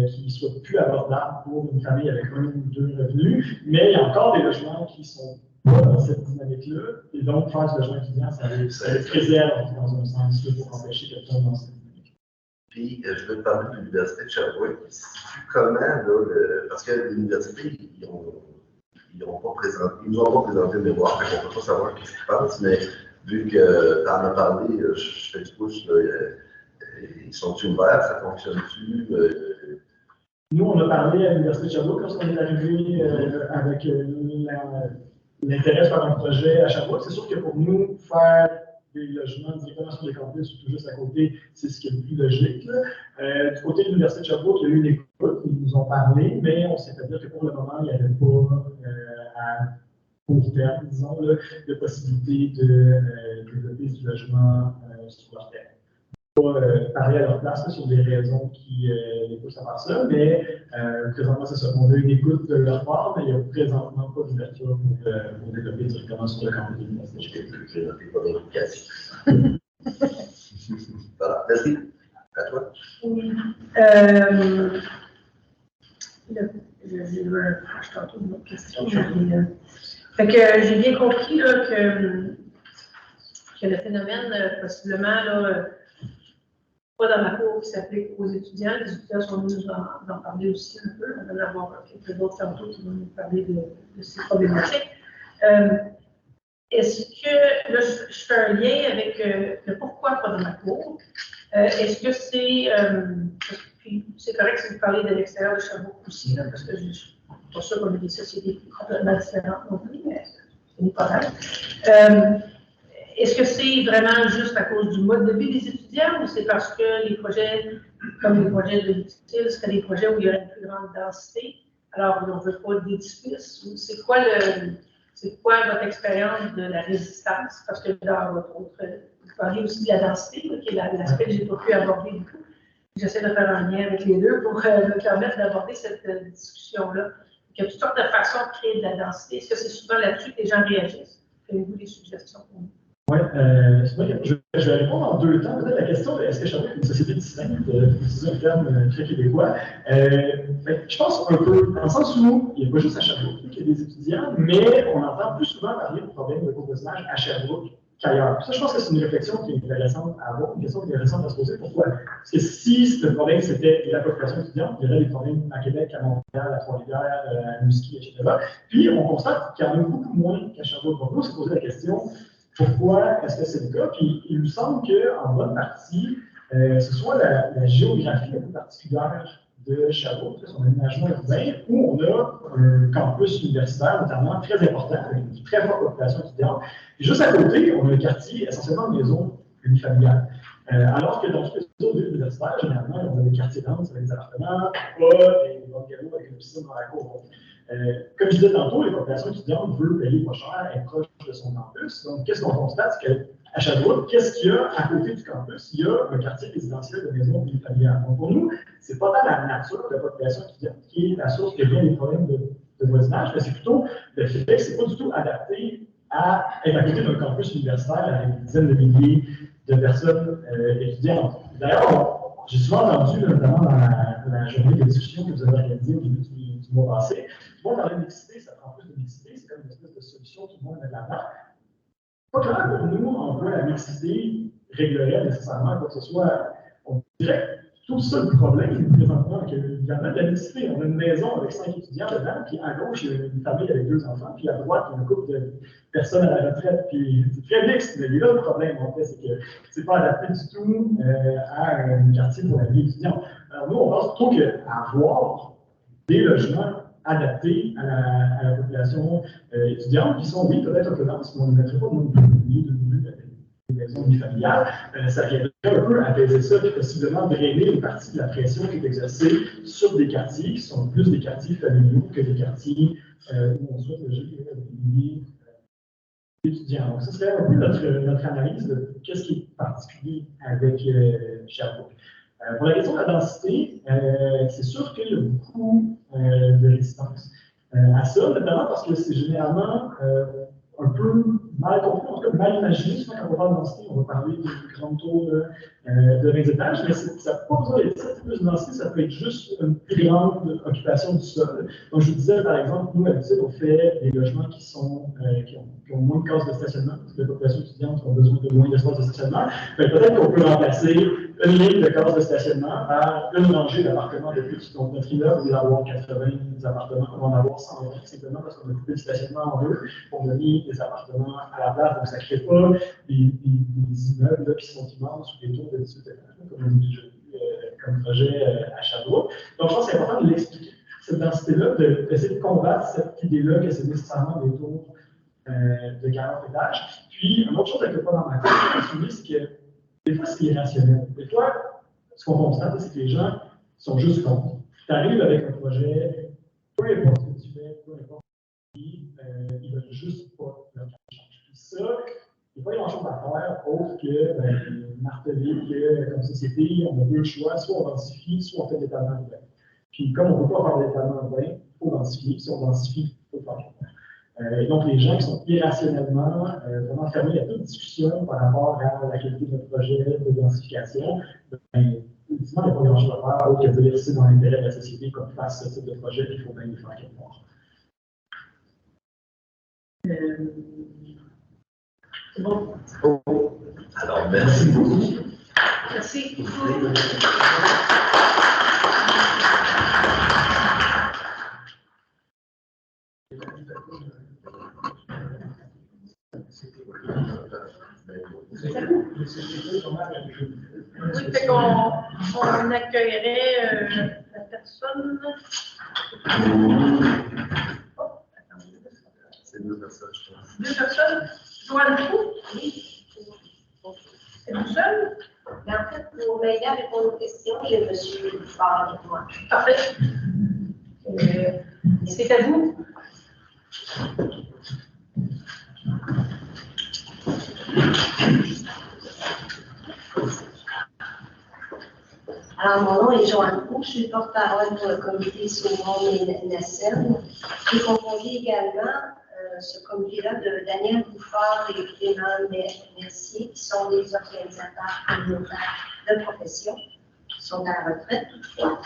qui ne soit plus abordable pour une famille avec un ou deux revenus, mais il y a encore des logements qui sont pas dans cette dynamique-là, et donc faire du logement étudiant, ça préserve dans un sens pour empêcher quelqu'un dans cette dynamique. Puis, je veux te parler de l'Université de Sherbrooke. Comment, là, parce que l'université, ils nous ont pas présenté le mémoire, donc on ne peut pas savoir ce qu'ils pensent, mais vu que tu en as parlé, je fais du pouce, là, ils sont-ils ouverts, ça fonctionne-tu? Nous, on a parlé à l'Université de Sherbrooke lorsqu'on est arrivé avec l'intérêt de faire un projet à Sherbrooke. C'est sûr que pour nous, faire des logements directement sur les campus ou tout juste à côté, c'est ce qui est le plus logique. Du côté de l'Université de Sherbrooke, il y a eu une écoute, ils nous ont parlé, mais on s'est fait dire que pour le moment, il n'y avait pas à court terme, disons, là, de possibilité de développer du logement sur leur terre. Pas parler à leur place là, sur des raisons qui les poussent à faire ça, mais présentement, c'est ça. On a une écoute de leur part, mais il n'y a présentement pas d'ouverture pour développer directement sur le campus de l'université. J'ai noté pas d'éducation. Voilà, merci. À toi. Oui. Je veux tantôt une autre question. Fait que j'ai bien compris là, que le phénomène, possiblement, là, pas dans ma cour qui s'applique aux étudiants. Les étudiants sont venus nous en parler aussi un peu. On va en avoir quelques autres tantôt qui vont nous parler de ces problématiques. Est-ce que, là, je fais un lien avec le pourquoi pas dans ma cour. Est-ce que c'est, puis c'est correct si vous parlez de l'extérieur de Sherbrooke aussi, là, parce que je ne suis pas sûre qu'on a des sociétés complètement différentes non plus, mais ce n'est pas grave. Est-ce que c'est vraiment juste à cause du mode de vie des étudiants ou c'est parce que les projets, comme les projets de l'utile, seraient des projets où il y aurait une plus grande densité, alors on ne veut pas d'édifices? C'est quoi votre expérience de la résistance? Parce que dans votre autre, vous parlez aussi de la densité, là, qui est l'aspect que je n'ai pas pu aborder du tout. J'essaie de faire un lien avec les deux pour me permettre d'aborder cette discussion-là. Il y a toutes sortes de façons de créer de la densité. Est-ce que c'est souvent là-dessus que les gens réagissent? Avez-vous des suggestions pour nous? Oui, je vais répondre en deux temps. Peut-être la question de est-ce que Sherbrooke est une société distincte, pour utiliser un terme très québécois. Je pense un peu, dans le sens où il n'y a pas juste à Sherbrooke qu'il y a des étudiants, mais on entend plus souvent parler de problèmes de covoisinage à Sherbrooke qu'ailleurs. Ça, je pense que c'est une réflexion qui est intéressante à avoir, une question qui est intéressante à se poser. Pourquoi? Parce que si le problème c'était la population étudiante, il y aurait des problèmes à Québec, à Montréal, à Trois-Rivières, à Musquis, etc. Puis on constate qu'il y en a beaucoup moins qu'à Sherbrooke. Donc, nous, on s'est posé la question. Pourquoi est-ce que c'est le cas? Puis il nous semble qu'en bonne partie, ce soit la géographie un peu particulière de Sherbrooke, son aménagement urbain, où on a un campus universitaire, notamment très important, avec une très forte population étudiante. Et juste à côté, on a un quartier essentiellement de maisons unifamiliales. Alors que dans tous les autres villes universitaires, généralement, on a des quartiers denses avec des appartements, pas des bungalows avec une piscine dans la cour. Comme je disais tantôt, les populations étudiantes veulent payer pas cher, être proche de son campus. Donc, qu'est-ce qu'on constate? C'est qu'à Sherbrooke, qu'est-ce qu'il y a à côté du campus? Il y a un quartier résidentiel de maisons unifamiliales. Donc, pour nous, c'est pas tant la nature de la population étudiante qui est la source de bien des problèmes de voisinage, mais c'est plutôt le fait que c'est pas du tout adapté à être à côté d'un campus universitaire avec des dizaines de milliers de personnes étudiantes. D'ailleurs, j'ai souvent entendu, notamment dans la journée de discussion que vous avez organisée au début du mois passé. Tout le monde parlait de mixité, ça prend plus de mixité, c'est comme une espèce de solution, tout le monde met de l'avant. Pas clair pour nous, en quoi la mixité réglerait nécessairement quoi que ce soit. On dirait que tout ça, le problème, présentement, qu'il y en a de la mixité. On a une maison avec 5 étudiants dedans, puis à gauche, il y a une famille avec 2 enfants, puis à droite, il y a un couple de personnes à la retraite, puis c'est très mixte. Mais là, le problème, en fait, c'est que c'est pas adapté du tout à un quartier pour la vie étudiante. Alors nous, on pense plutôt qu'à avoir des logements adaptés à la population étudiante, qui sont, oui, peut-être autonomes, parce qu'on ne mettrait pas de des maisons unifamiliales, ça viendrait un peu apaiser ça, puis possiblement drainer une partie de la pression qui est exercée sur des quartiers qui sont plus des quartiers familiaux que des quartiers où on souhaite loger des étudiants. Donc, ça serait un peu notre analyse de qu'est-ce qui est particulier avec Sherbrooke. Pour la question de la densité, c'est sûr qu'il y a beaucoup de résistance à ça, notamment parce que c'est généralement un peu mal compris, en tout cas mal imaginé. Souvent, quand on parle de densité, on va parler de grandes tours de 20 étages, mais ça n'a pas besoin d'être ça. Plus de densité, ça peut être juste une plus grande occupation du sol. Donc, je vous disais, par exemple, nous, à l'habitude, on fait des logements qui ont moins de cases de stationnement, parce que les populations étudiantes ont besoin de moins d'espace de stationnement. Peut-être qu'on peut remplacer une ligne de cases de stationnement par une rangée d'appartements de plus. Donc, notre immeuble, au lieu d'avoir 80 appartements, on va en avoir 120, simplement parce qu'on a coupé le stationnement en deux. On a mis des appartements à la place, donc ça ne crée pas des immeubles là, qui sont immenses ou des tours de 18 étages, comme on a déjà vu comme projet à Sherbrooke. Donc, je pense que c'est important de l'expliquer, cette densité-là, d'essayer de combattre cette idée-là que c'est nécessairement des tours de 40 étages. Puis, une autre chose qui n'est pas dans ma tête, c'est que des fois, c'est irrationnel. Des fois, ce qu'on constate, c'est que les gens sont juste contre. Tu arrives avec un projet, peu importe ce que tu fais, peu importe ils ne veulent juste pas leur change. Puis ça, il n'y a pas grand-chose à faire autre que marteler que, comme société, on a deux choix, soit on densifie, soit on fait l'étalement urbain. Puis comme on ne peut pas faire l'étalement urbain, il faut densifier. Si on densifie, il faut faire. Et donc, les gens qui sont irrationnellement vraiment fermés à toute discussion par rapport à la qualité de notre projet de densification, effectivement, il n'y a pas grand-chose à faire autre que de dire c'est dans l'intérêt de la société qu'on fasse ce type de projet, puis il faut bien le faire quelque part. C'est bon. Oh. Alors, merci beaucoup. Merci. Oui, fait qu'on accueillerait la personne. Oh, attendez. C'est 2 personnes, je pense. 2 personnes? Joanne Fou? Oui. Êtes-vous seule? Mais en fait, pour m'aider à répondre aux questions, il y a M. Bouffard avec moi. Parfait. C'est à vous. Alors, mon nom est Joanne Fou, je suis porte-parole pour le comité Sauvons et Nassem. J'ai composé également ce comité-là de Daniel Bouffard et Clément Mercier, qui sont des organisateurs communautaires de profession, qui sont à la retraite toutefois.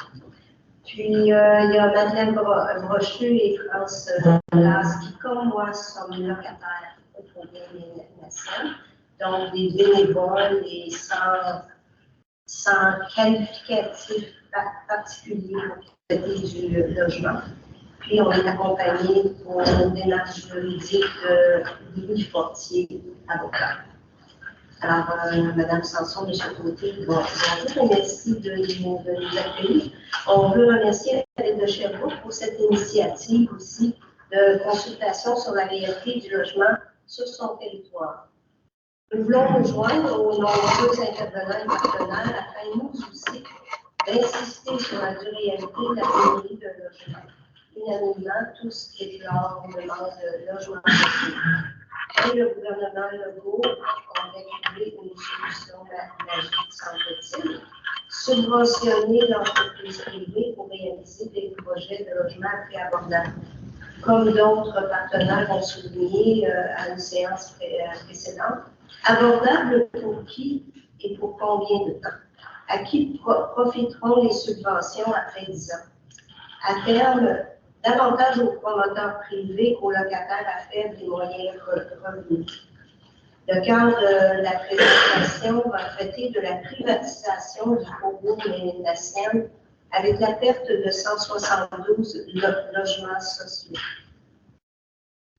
Puis, il y a Madeleine Brochu et France Las, qui, comme moi, sont locataires au Sauvons et Nassem, donc des bénévoles et sans qualificatif particulier pour traiter du logement. Puis, on est accompagné pour une démarche juridique de Louis Fortier, avocat. Alors, Mme Sanson, M. Côté, bonjour et merci de nous accueillir. On veut remercier la Ville de Sherbrooke pour cette initiative aussi de consultation sur la réalité du logement sur son territoire. Nous voulons nous joindre aux nombreux intervenants et partenaires afin nous aussi d'insister sur la réalité de la pénurie de logement. Unanimement, tous déplorent une demande de logement. Et le gouvernement Legault aurait trouvé une solution magique, semble-t-il, subventionner l'entreprise privée pour réaliser des projets de logement à prix abordable. Comme d'autres partenaires ont souligné à une séance précédente, abordable pour qui et pour combien de temps? à qui profiteront les subventions après 10 ans. À terme, davantage aux promoteurs privés qu'aux locataires à faible et moyen revenus. Le cadre de la présentation va traiter de la privatisation du faubourg Ménilhacienne avec la perte de 172 logements sociaux.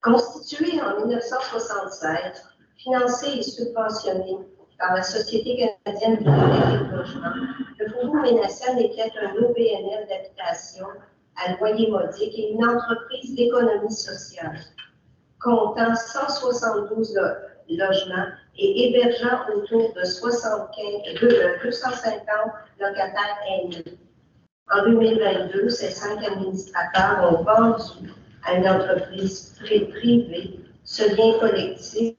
Constitué en 1976, financé et subventionné par la Société canadienne d'hypothèque et de logement, le faubourg Ménilhacienne était un OBNL d'habitation à loyer modique et une entreprise d'économie sociale, comptant 172 logements et hébergeant autour de 250 locataires aînés. En 2022, ces 5 administrateurs ont vendu à une entreprise privée ce bien collectif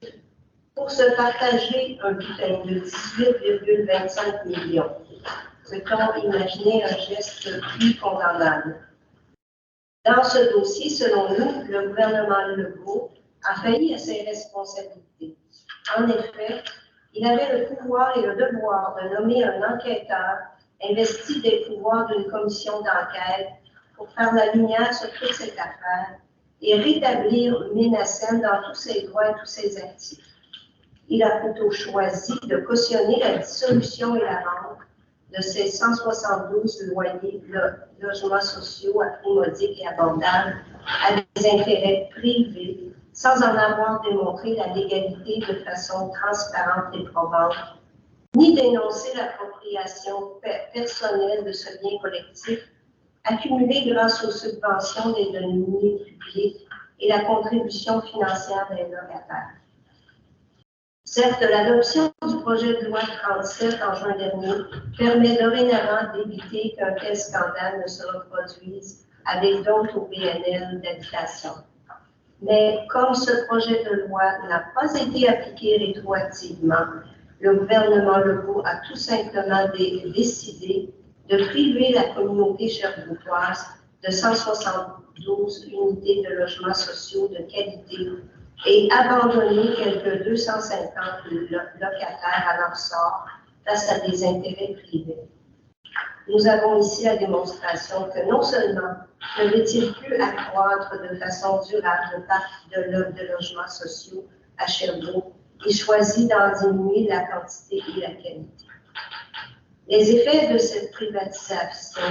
pour se partager un butin de 18,25 millions. Peut-on imaginer un geste plus condamnable? Dans ce dossier, selon nous, le gouvernement Legault a failli à ses responsabilités. En effet, il avait le pouvoir et le devoir de nommer un enquêteur investi des pouvoirs d'une commission d'enquête pour faire la lumière sur toute cette affaire et rétablir Ménilhacienne dans tous ses droits et tous ses actifs. Il a plutôt choisi de cautionner la dissolution et la vente de ces 172 logements sociaux à prix modique et abordables à des intérêts privés sans en avoir démontré la légalité de façon transparente et probante, ni dénoncer l'appropriation personnelle de ce bien collectif accumulé grâce aux subventions des deniers publics et la contribution financière des locataires. Certes, l'adoption du projet de loi 37 en juin dernier permet dorénavant d'éviter qu'un tel scandale ne se reproduise avec d'autres OBNL d'habitation. Mais comme ce projet de loi n'a pas été appliqué rétroactivement, le gouvernement Legault a tout simplement décidé de priver la communauté sherbrookoise de 172 unités de logements sociaux de qualité et abandonner quelques 250 locataires à leur sort face à des intérêts privés. Nous avons ici la démonstration que non seulement ne veut-il plus accroître de façon durable le parc de logements sociaux à Sherbrooke, il choisit d'en diminuer la quantité et la qualité. Les effets de cette privatisation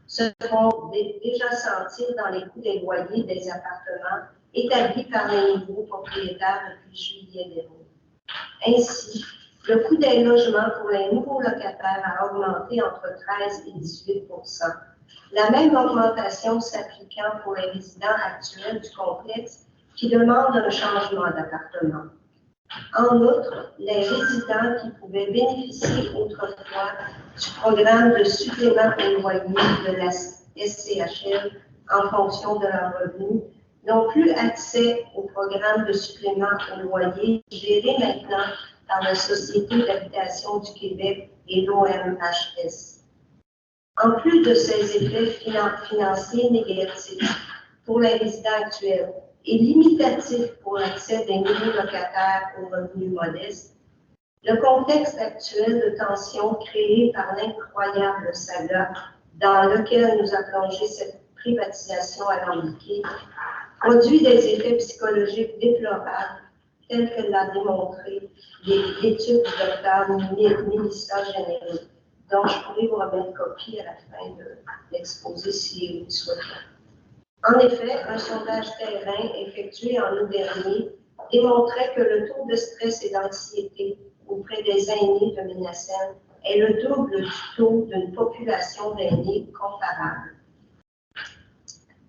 se font déjà sentir dans les coûts des loyers des appartements établis par les nouveaux propriétaires depuis juillet dernier. Ainsi, le coût des logements pour les nouveaux locataires a augmenté entre 13 et 18 %. La même augmentation s'appliquant pour les résidents actuels du complexe qui demandent un changement d'appartement. En outre, les résidents qui pouvaient bénéficier autrefois du programme de supplément au loyer de la SCHL en fonction de leurs revenus n'ont plus accès au programme de supplément au loyer géré maintenant par la Société d'habitation du Québec et l'OMHS. En plus de ces effets financiers négatifs pour les résidents actuels et limitatifs pour l'accès des nouveaux locataires aux revenus modestes, le contexte actuel de tension créé par l'incroyable saga dans lequel nous a plongé cette privatisation alambiquée produit des effets psychologiques déplorables tels que l'a démontré l'étude du docteur Mélissa Généreux, dont je pourrais vous remettre copie à la fin de l'exposé si vous le souhaitez. En effet, un sondage terrain effectué en août dernier démontrait que le taux de stress et d'anxiété auprès des aînés de Ménilhacienne est le double du taux d'une population d'aînés comparable.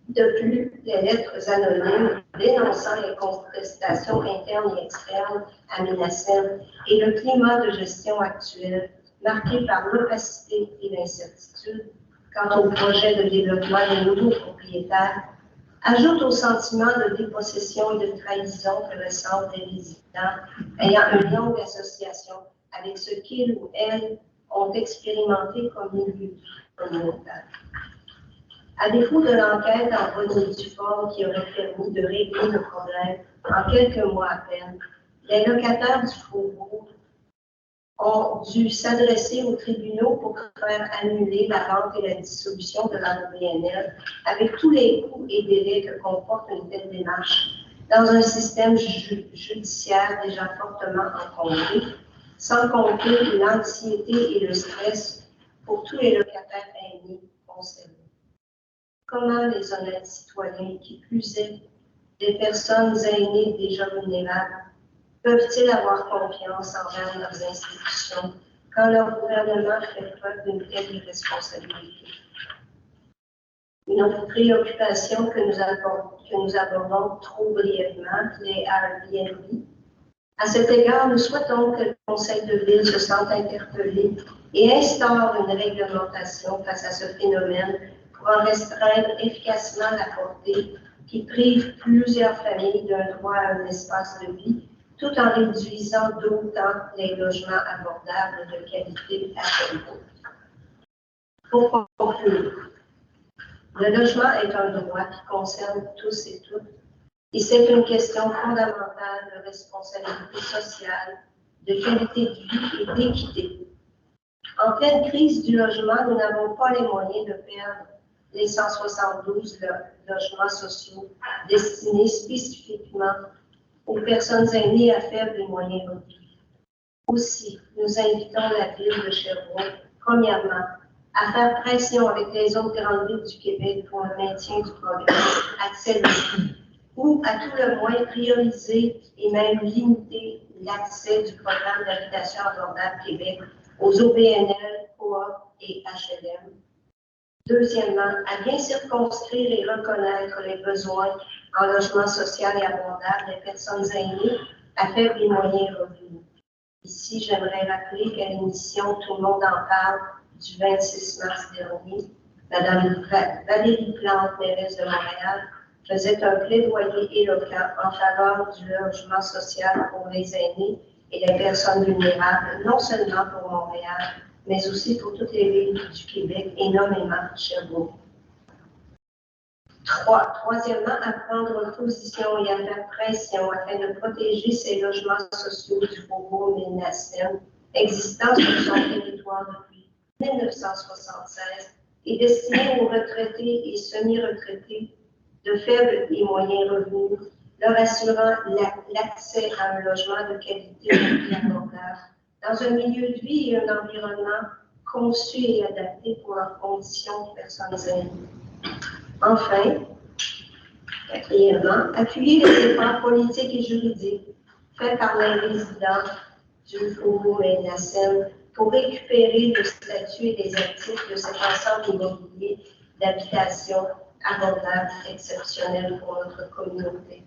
De plus, les lettres anonymes dénonçant les contestations internes et externes à Ménilhacienne et le climat de gestion actuel, marqué par l'opacité et l'incertitude quant au projet de développement des nouveaux propriétaires, ajoutent au sentiment de dépossession et de trahison que ressentent les résidents ayant une longue association avec ce qu'ils ou elles ont expérimenté comme milieu communautaire. À défaut de l'enquête en bonne et due forme qui aurait permis de régler le problème en quelques mois à peine, les locataires du faubourg ont dû s'adresser aux tribunaux pour faire annuler la vente et la dissolution de leur OBNL, avec tous les coûts et délais que comporte une telle démarche, dans un système judiciaire déjà fortement encombré, sans compter l'anxiété et le stress pour tous les locataires aînés concernés. Comment les honnêtes citoyens, qui plus est des personnes aînées déjà vulnérables, peuvent-ils avoir confiance envers leurs institutions quand leur gouvernement fait preuve d'une telle irresponsabilité? Une autre préoccupation que nous abordons trop brièvement, les Airbnb. À cet égard, nous souhaitons que le Conseil de ville se sente interpellé et instaure une réglementation face à ce phénomène pour en restreindre efficacement la portée qui prive plusieurs familles d'un droit à un espace de vie, tout en réduisant d'autant les logements abordables de qualité à quel niveau. Pour conclure, le logement est un droit qui concerne tous et toutes, et c'est une question fondamentale de responsabilité sociale, de qualité de vie et d'équité. En pleine crise du logement, nous n'avons pas les moyens de perdre les 172 logements sociaux destinés spécifiquement aux personnes aînées à faible et moyen revenu. Aussi, nous invitons la ville de Sherbrooke, premièrement, à faire pression avec les autres grandes villes du Québec pour le maintien du programme Accès libre, ou à tout le moins prioriser et même limiter l'accès du programme d'habitation abordable Québec aux OBNL, coop et HLM. Deuxièmement, à bien circonscrire et reconnaître les besoins en logement social et abordable des personnes aînées à faible et moyen revenu. Ici, j'aimerais rappeler qu'à l'émission Tout le monde en parle du 26 mars dernier, Mme Valérie Plante, mairesse de Montréal, faisait un plaidoyer éloquent en faveur du logement social pour les aînés et les personnes vulnérables, non seulement pour Montréal, mais aussi pour toutes les villes du Québec et nommément Sherbrooke. Troisièmement, à prendre position et à faire pression afin de protéger ces logements sociaux du faubourg Ménacem existants sur son territoire depuis 1976 et destinés aux retraités et semi-retraités de faibles et moyens revenus, leur assurant l'accès à un logement de qualité et abordable, dans un milieu de vie et un environnement conçu et adapté pour leurs conditions de personnes aînées. Enfin, quatrièmement, appuyer les efforts politiques et juridiques faits par les résidents du Faubourg Ménacem pour récupérer le statut et les actifs de cet ensemble immobilier d'habitation abordable exceptionnel pour notre communauté.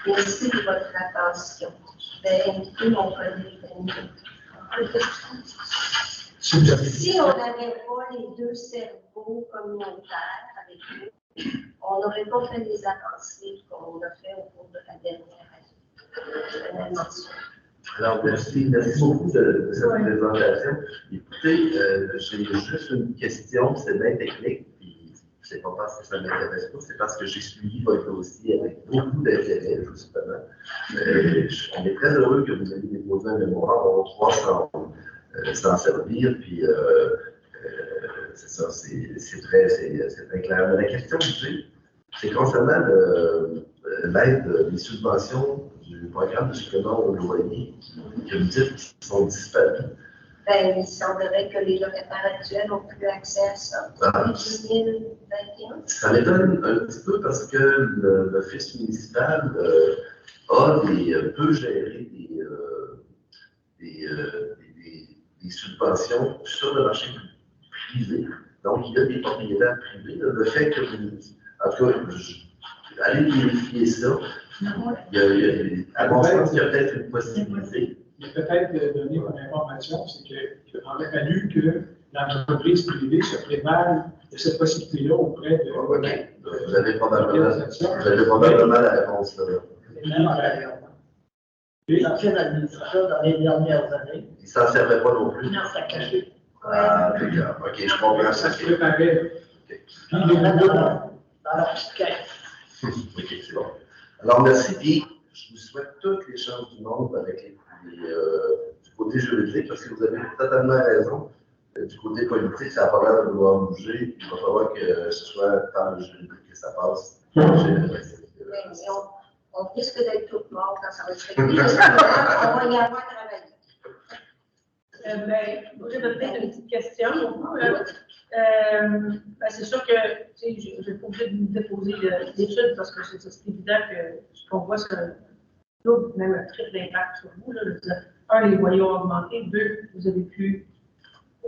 Merci de votre attention. Je vais inviter mon collègue Daniel. Si on n'avait pas les deux cerveaux communautaires avec nous, on n'aurait pas fait les avancées qu'on a fait au cours de la dernière année. Je vais le mentionner. Alors, merci beaucoup de cette présentation. Écoutez, j'ai juste une question, c'est bien technique, puis c'est pas parce que ça ne m'intéresse pas, c'est parce que j'ai suivi votre dossier avec beaucoup d'intérêt, justement. On est très heureux que vous ayez déposé un mémoire, on doit s'en servir, puis c'est ça, c'est très clair. Mais la question que j'ai, c'est concernant l'aide des subventions du programme de supplément au loyer, que vous dites qu'ils sont disparus. Ben, il semblerait que les locataires actuels n'ont plus accès à ça depuis 2021. Ça m'étonne un petit peu parce que l'office municipal peut gérer des subventions sur le marché privé. Donc, il y a des propriétaires privés. Le fait que en tout cas, allez vérifier ça. À mon sens, il y a peut-être une possibilité. Il y a peut-être donné comme information, c'est qu'il aurait fallu que l'entreprise privée se prévale de cette possibilité-là auprès de. OK. Vous avez probablement la réponse là. L'ancien administrateur, dans les dernières années. Il ne s'en servait pas non plus. Non, ça cachait. Ah, d'accord. OK, je comprends ça. Ça se préparait. Dans la petite caisse. OK, c'est bon. Alors, merci. Puis, je vous souhaite toutes les chances du monde avec du côté côté juridique, parce que vous avez totalement raison. Du côté politique, ça n'a pas l'air de vouloir bouger. Il va falloir que ce soit par le juridique que ça passe. On risque d'être tous morts quand ça va se régler. On va y avoir travaillé. J'ai peut-être une petite question. C'est sûr que je ne vais pas obligé de vous déposer l'étude parce que c'est évident que ce qu'on voit, c'est un double, même un triple d'impact sur vous. Là. Un, les loyers ont augmenté. Deux, vous avez plus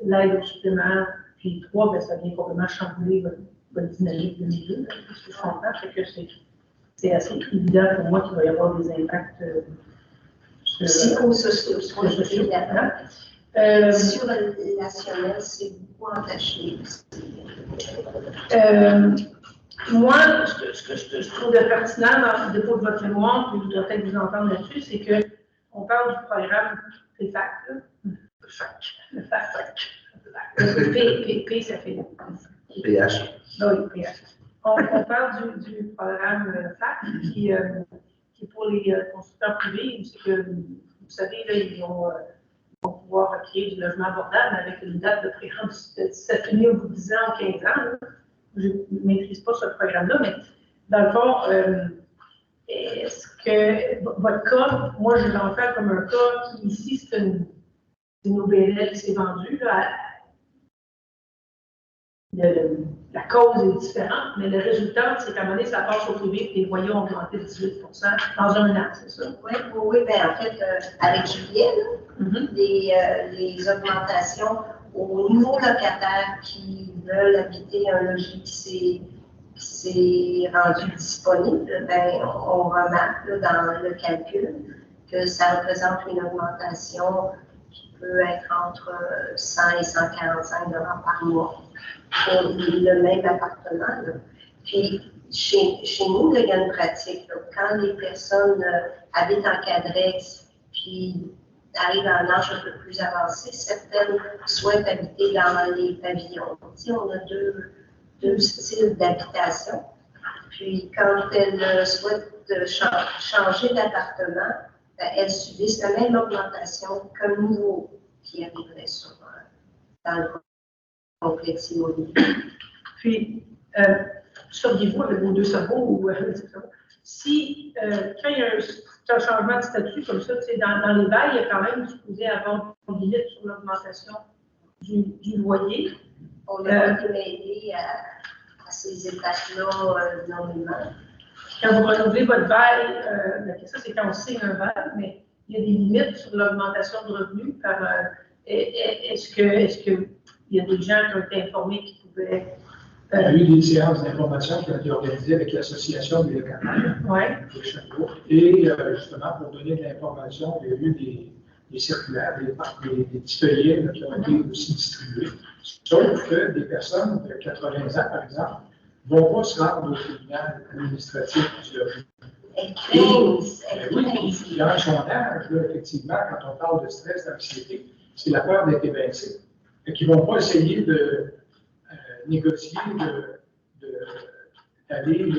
l'aide au supplément. Puis trois, ça vient complètement chambouler votre dynamique de milieu. Ce que je comprends, c'est que c'est assez évident pour moi qu'il va y avoir des impacts psychosociaux. Sur relationnel, c'est beaucoup entaché. Moi, ce que je trouve de pertinent dans le dépôt de votre mémoire, puis je voudrais peut-être vous entendre là-dessus, c'est qu'on parle du programme PFAC. Le FAC. P, ça fait. PH. Oui, PH. On parle du programme FAC qui est pour les constructeurs privés. C'est que, vous savez, là, ils vont pouvoir créer du logement abordable avec une date de préférence de 17 000 ou 10 ans ou 15 ans. Là. Je ne maîtrise pas ce programme-là, mais dans le fond, est-ce que votre cas, moi je vais en faire comme un cas qui ici, c'est une OBNL qui s'est vendue. Là, la cause est différente, mais le résultat, c'est qu'à un moment donné, ça passe au privé et les loyers ont augmenté de 18 dans un an, c'est ça? Oui, bien en fait, avec Julien, les augmentations aux nouveaux locataires qui veulent habiter un logis qui s'est rendu disponible, ben, on remarque là, dans le calcul que ça représente une augmentation qui peut être entre 100 et 145 $ par mois pour le même appartement. Là. Puis, chez nous, là, il y a une pratique. Là, quand les personnes habitent en quadrex, puis arrivent à un âge un peu plus avancé, certaines souhaitent habiter dans les pavillons. Tu sais, on a deux styles d'habitation. Puis, quand elles souhaitent changer d'appartement, elles subissent la même augmentation qu'un nouveau qui arriverait dans le complexe immobilier. Puis, seriez-vous avec vos deux sabots ou si, quand il y a un changement de statut comme ça, dans les bails, il y a quand même supposé avoir une limite sur l'augmentation du loyer. On a aidé à ces étapes-là énormément. Quand vous renouvelez votre bail, la question c'est quand on signe un bail, mais il y a des limites sur l'augmentation de revenus. Est-ce qu'il y a des gens qui ont été informés qui pouvaient. Il y a eu des séances d'information qui ont été organisées avec l'association des locataires de Sherbrooke. Et justement, pour donner de l'information, il y a eu des circulaires, des petits feuillets qui ont été aussi distribués. Sauf que des personnes de 80 ans, par exemple, ne vont pas se rendre au tribunal administratif du logement. Oui, il y a un sondage, là, effectivement, quand on parle de stress, d'anxiété, c'est la peur d'être évincé. Ils ne vont pas essayer de négocier, d'aller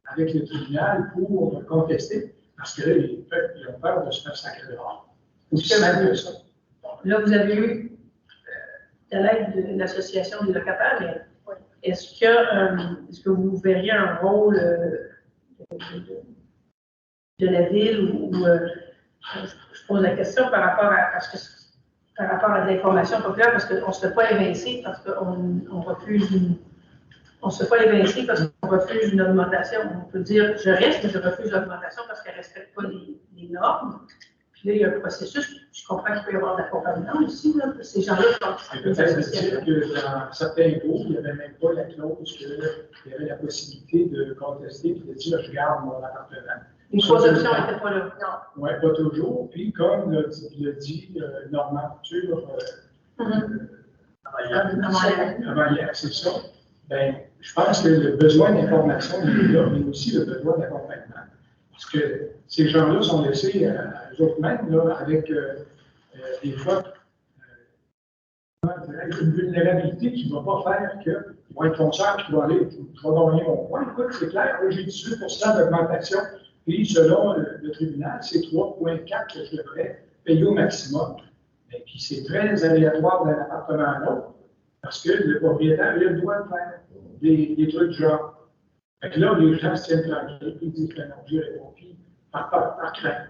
avec le tribunal pour contester, parce que là, ils ont peur de se faire sacrer dehors. C'est même que ça. Là, vous avez eu de l'aide de l'association des locataires, mais est-ce que vous verriez un rôle de la ville ou je pose la question par rapport à de l'information populaire, parce qu'on ne se fait pas évincer parce qu'on refuse une augmentation. On peut dire je reste, mais je refuse l'augmentation parce qu'elle ne respecte pas les normes. Puis là, il y a un processus. Je comprends qu'il peut y avoir de l'accompagnement aussi, là, ces gens-là. Peut-être dire que dans certains groupes, il n'y avait même pas la clause qu'il y avait la possibilité de contester et de dire je garde mon appartement. Les trois options n'étaient pas là. Oui, pas toujours. Puis, comme le dit Normand Couture avant hier, c'est ça. Ben, je pense que le besoin d'information il est là, mais aussi le besoin d'accompagnement. Parce que ces gens-là sont laissés à eux-mêmes, là, avec des fois une vulnérabilité qui ne va pas faire qu'ils vont être foncières, qui vont aller, tu vas gagner mon point. Écoute, c'est clair, j'ai 18 d'augmentation. Puis, selon le tribunal, c'est 3,4 que je devrais payer au maximum, et puis c'est très aléatoire d'un appartement à l'autre, parce que le propriétaire, il a le droit de faire des trucs du genre. Fait que là, les gens se tiennent tranquilles, puis ils disent que non, je réponds, puis par crainte.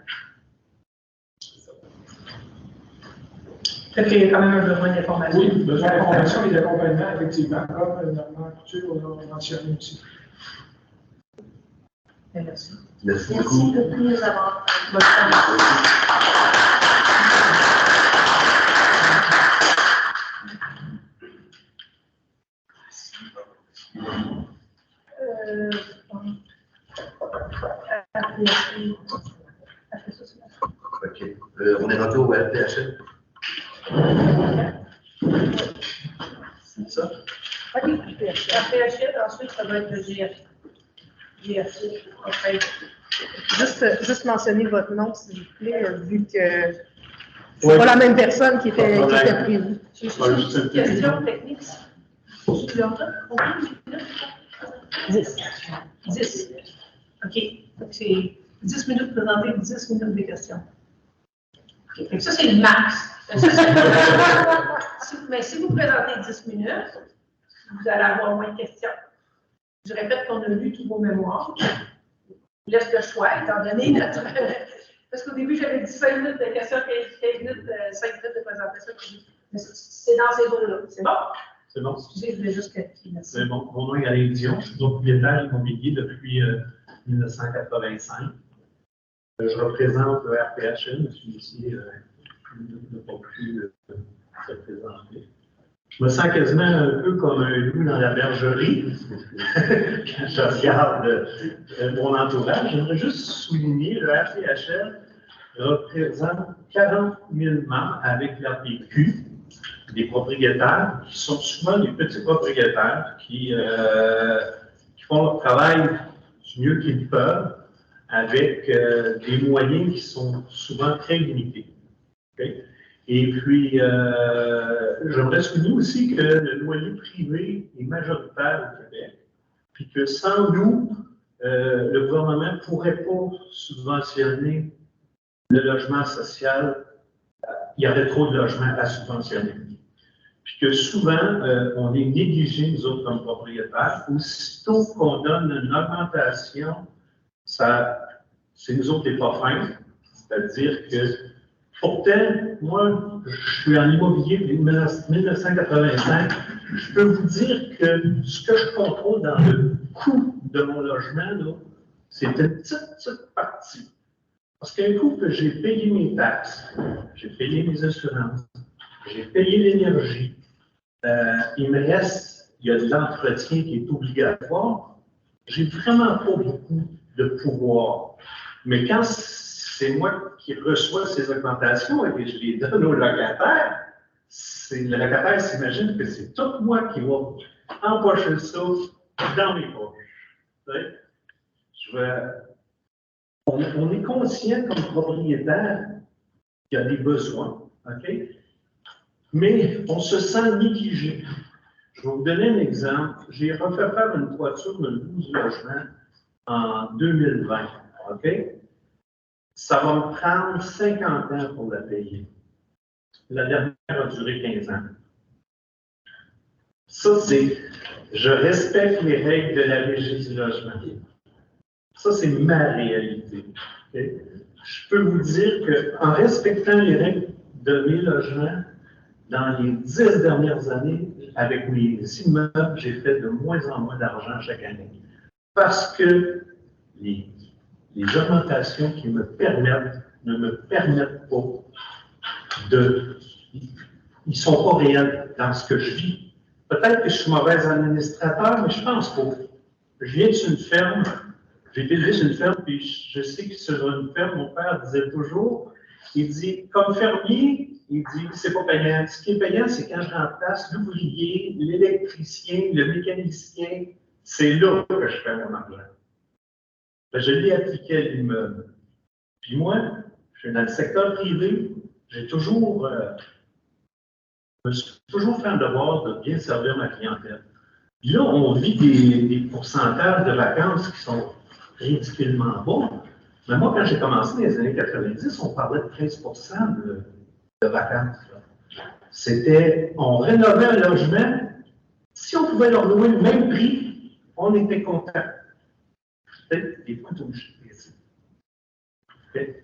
Fait qu'il y a quand même un besoin d'information. Oui, besoin d'information et d'accompagnement, effectivement, comme Normand Couture l'a mentionné aussi. Merci. Merci Merci beaucoup. beaucoup de nous avoir. Bonne chance. OK. On est rendu au LPHL. C'est ça? Oui, RPHL, ensuite, ça va être le GFC. GFC, après. Juste mentionner votre nom, s'il vous plaît, vu que c'est Oui. pas la même personne qui était prévue. J'ai juste une petite question technique. Tu l'as là? Combien de minutes? 10. 10. OK. Donc, c'est 10 minutes présentées, 10 minutes des questions. OK. Fait que ça, c'est le max. Mais si vous présentez 10 minutes, vous allez avoir moins de questions. Je répète qu'on a lu tous vos mémoires. Je laisse le choix, étant donné notre. Parce qu'au début, j'avais dit 5 minutes de questions, 15 minutes, 5 minutes de présentation. Mais c'est dans ces eaux-là. C'est bon? C'est bon. Excusez, je voulais juste clarifier. Merci. C'est bon. Mon nom est Alain Dion. Je suis propriétaire immobilier depuis 1985. Je représente le RPHL. Je suis ici ne pas plus se présenter. Je me sens quasiment un peu comme un loup dans la bergerie quand je regarde mon entourage. J'aimerais juste souligner le RPHL représente 40 000 membres avec l'RPQ, des propriétaires qui sont souvent des petits propriétaires qui font leur travail du mieux qu'ils peuvent avec des moyens qui sont souvent très limités. Okay? Et puis, j'aimerais souligner aussi que le loyer privé est majoritaire au Québec, puis que sans nous, le gouvernement ne pourrait pas subventionner le logement social. Il y aurait trop de logements à subventionner. Puis que souvent, on est négligé, nous autres, comme propriétaires. Aussitôt qu'on donne une augmentation, c'est nous autres les pas fins. C'est-à-dire que pourtant, moi, je suis en immobilier depuis 1985. Je peux vous dire que ce que je contrôle dans le coût de mon logement, c'est une petite partie. Parce qu'un coup que j'ai payé mes taxes, j'ai payé mes assurances, j'ai payé l'énergie, il me reste, il y a de l'entretien qui est obligatoire, j'ai vraiment pas beaucoup de pouvoir. Mais quand c'est moi qui reçois ces augmentations et que je les donne aux locataires, le locataire s'imagine que c'est tout moi qui va empocher ça dans mes poches. On est conscient comme propriétaire qu'il y a des besoins, OK? Mais on se sent négligé. Je vais vous donner un exemple. J'ai refait faire une toiture de 12 logements en 2020, OK? Ça va me prendre 50 ans pour la payer. La dernière a duré 15 ans. Ça, c'est, je respecte les règles de la Régie du logement. Ça, c'est ma réalité. Okay? Je peux vous dire qu'en respectant les règles de mes logements, dans les 10 dernières années, avec mes immeubles, j'ai fait de moins en moins d'argent chaque année. Parce que les augmentations qui me permettent ne me permettent pas de... Ils ne sont pas réels dans ce que je vis. Peut-être que je suis mauvais administrateur, mais je pense pas. Je viens d'une ferme. J'ai été élevé sur une ferme, puis je sais que sur une ferme, mon père disait toujours, il dit, comme fermier, il dit, c'est pas payant. Ce qui est payant, c'est quand je remplace l'ouvrier, l'électricien, le mécanicien. C'est là que je fais mon argent. Je l'ai appliqué à l'immeuble. Puis moi, je suis dans le secteur privé, j'ai toujours, je me suis toujours fait un devoir de bien servir ma clientèle. Puis là, on vit des pourcentages de vacances qui sont ridiculement bons. Mais moi, quand j'ai commencé dans les années 90, on parlait de 13% de vacances. C'était, on rénovait un logement, si on pouvait leur louer le même prix, on était content. Peut-être des coups de okay.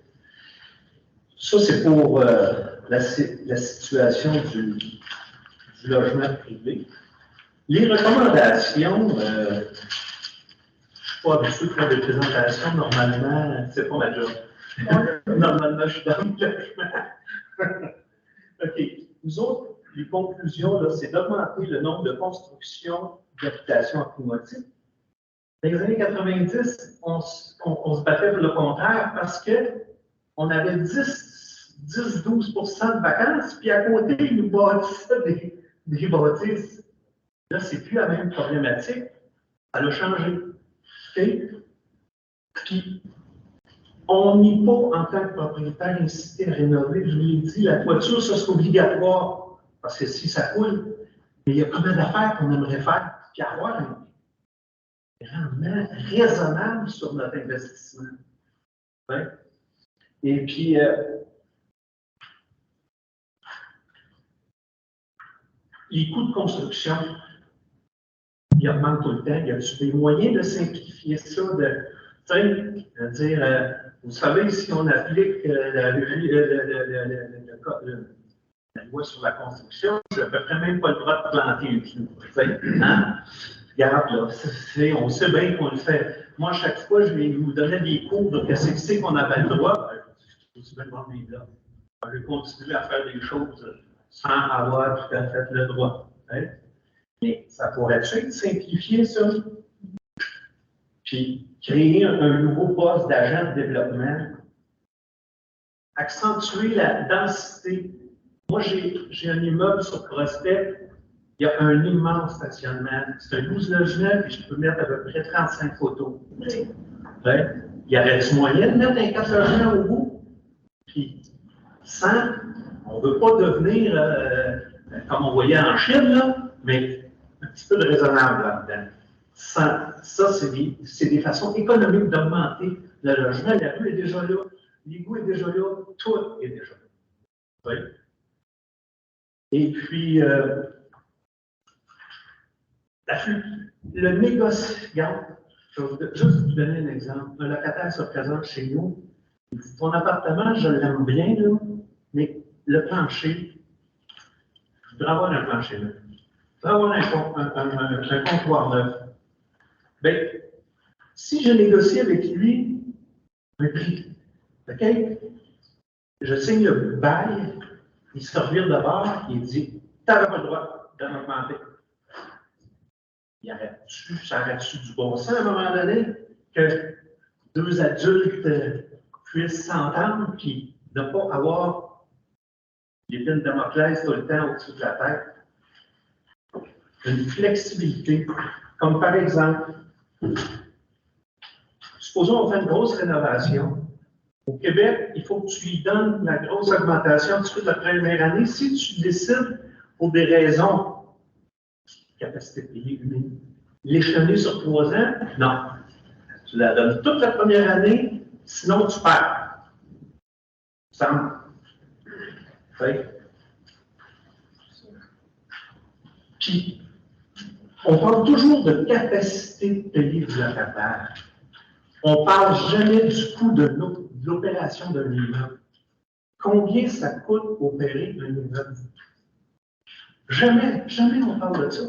Ça, c'est pour la situation du logement privé. Les recommandations, je ne suis pas habitué de faire des présentations, normalement, c'est pas ma job. Normalement, je suis dans le logement. OK. Nous autres, les conclusions, c'est d'augmenter le nombre de constructions d'habitations en primotype. Dans les années 90, on se battait pour le contraire parce qu'on avait 10-12% de vacances, puis à côté, ils nous bâtissaient des bâtisses. Là, c'est plus la même problématique. Elle a changé. Okay? Puis, on n'est pas, en tant que propriétaire, incité à rénover. Je vous l'ai dit, la toiture, ça, c'est obligatoire. Parce que si ça coule, mais il y a combien d'affaires qu'on aimerait faire, puis avoir un rendement raisonnable sur notre investissement. Ouais. Et puis, les coûts de construction, ils augmentent tout le temps. Il y a des moyens de simplifier ça, de dire, vous savez, si on applique la loi sur la construction, je n'ai à peu près même pas le droit de planter un clou. Hein? Regarde, là, on sait bien qu'on le fait. Moi, chaque fois, je vais vous donner des cours de qu'est-ce que c'est qu'on avait le droit. Je vais continuer à faire des choses sans avoir tout à fait le droit. Hein? Mais ça pourrait être simplifier ça. Puis créer un nouveau poste d'agent de développement. Accentuer la densité. Moi, j'ai un immeuble sur Prospect. Il y a un immense stationnement. C'est un 12 logements, puis je peux mettre à peu près 35 photos. Ouais. Il y aurait-tu moyen de mettre un 4 logements au bout? Puis, sans, on ne veut pas devenir comme on voyait en Chine, là, mais un petit peu de raisonnable là-dedans. Ça, c'est des façons économiques d'augmenter le logement. La rue est déjà là, l'égout est déjà là, tout est déjà là. Oui. Et puis, le négociant, je vais juste vous donner un exemple. Un locataire se présente chez nous, il dit, ton appartement, je l'aime bien, là, mais le plancher, je voudrais avoir un plancher neuf. Je voudrais avoir un comptoir neuf. Bien, si je négocie avec lui un prix, OK? Je signe le bail, il se revire de bord, il dit, tu n'avais pas le droit de m'augmenter. Ça arrête-tu du bon sens à un moment donné que deux adultes puissent s'entendre et ne pas avoir l'épine de Damoclès tout le temps au-dessus de la tête? Une flexibilité, comme par exemple, supposons qu'on fait une grosse rénovation. Au Québec, il faut que tu lui donnes la grosse augmentation tout de suite la première année. Si tu décides, pour des raisons, capacité de payer humaine, l'échelonner sur 3 ans, non. Tu la donnes toute la première année, sinon tu perds. Semble. Puis, on parle toujours de capacité de payer du locataire. On ne parle jamais du coût de l'opération d'un immeuble. Combien ça coûte opérer un immeuble? Jamais on parle de ça.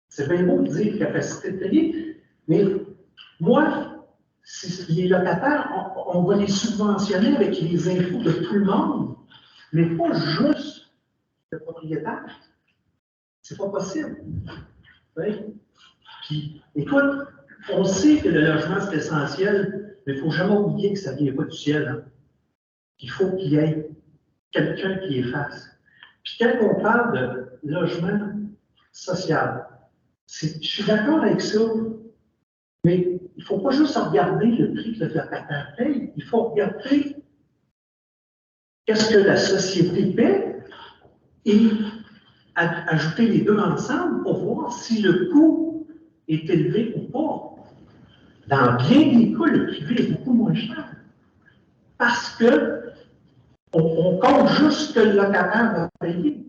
C'est bien beau de dire capacité de payer, mais moi, les locataires, on va les subventionner avec les impôts de tout le monde, mais pas juste le propriétaire. C'est pas possible. Oui? Puis, écoute, on sait que le logement, c'est essentiel, mais il ne faut jamais oublier que ça ne vient pas du ciel. Hein? Il faut qu'il y ait quelqu'un qui les fasse. Puis quand on parle de logement social, je suis d'accord avec ça, mais il ne faut pas juste regarder le prix que le locataire paye, il faut regarder qu'est-ce que la société paie et ajouter les deux ensemble pour voir si le coût est élevé ou pas. Dans bien des cas, le privé est beaucoup moins cher. Parce que on compte juste ce que le locataire va payer,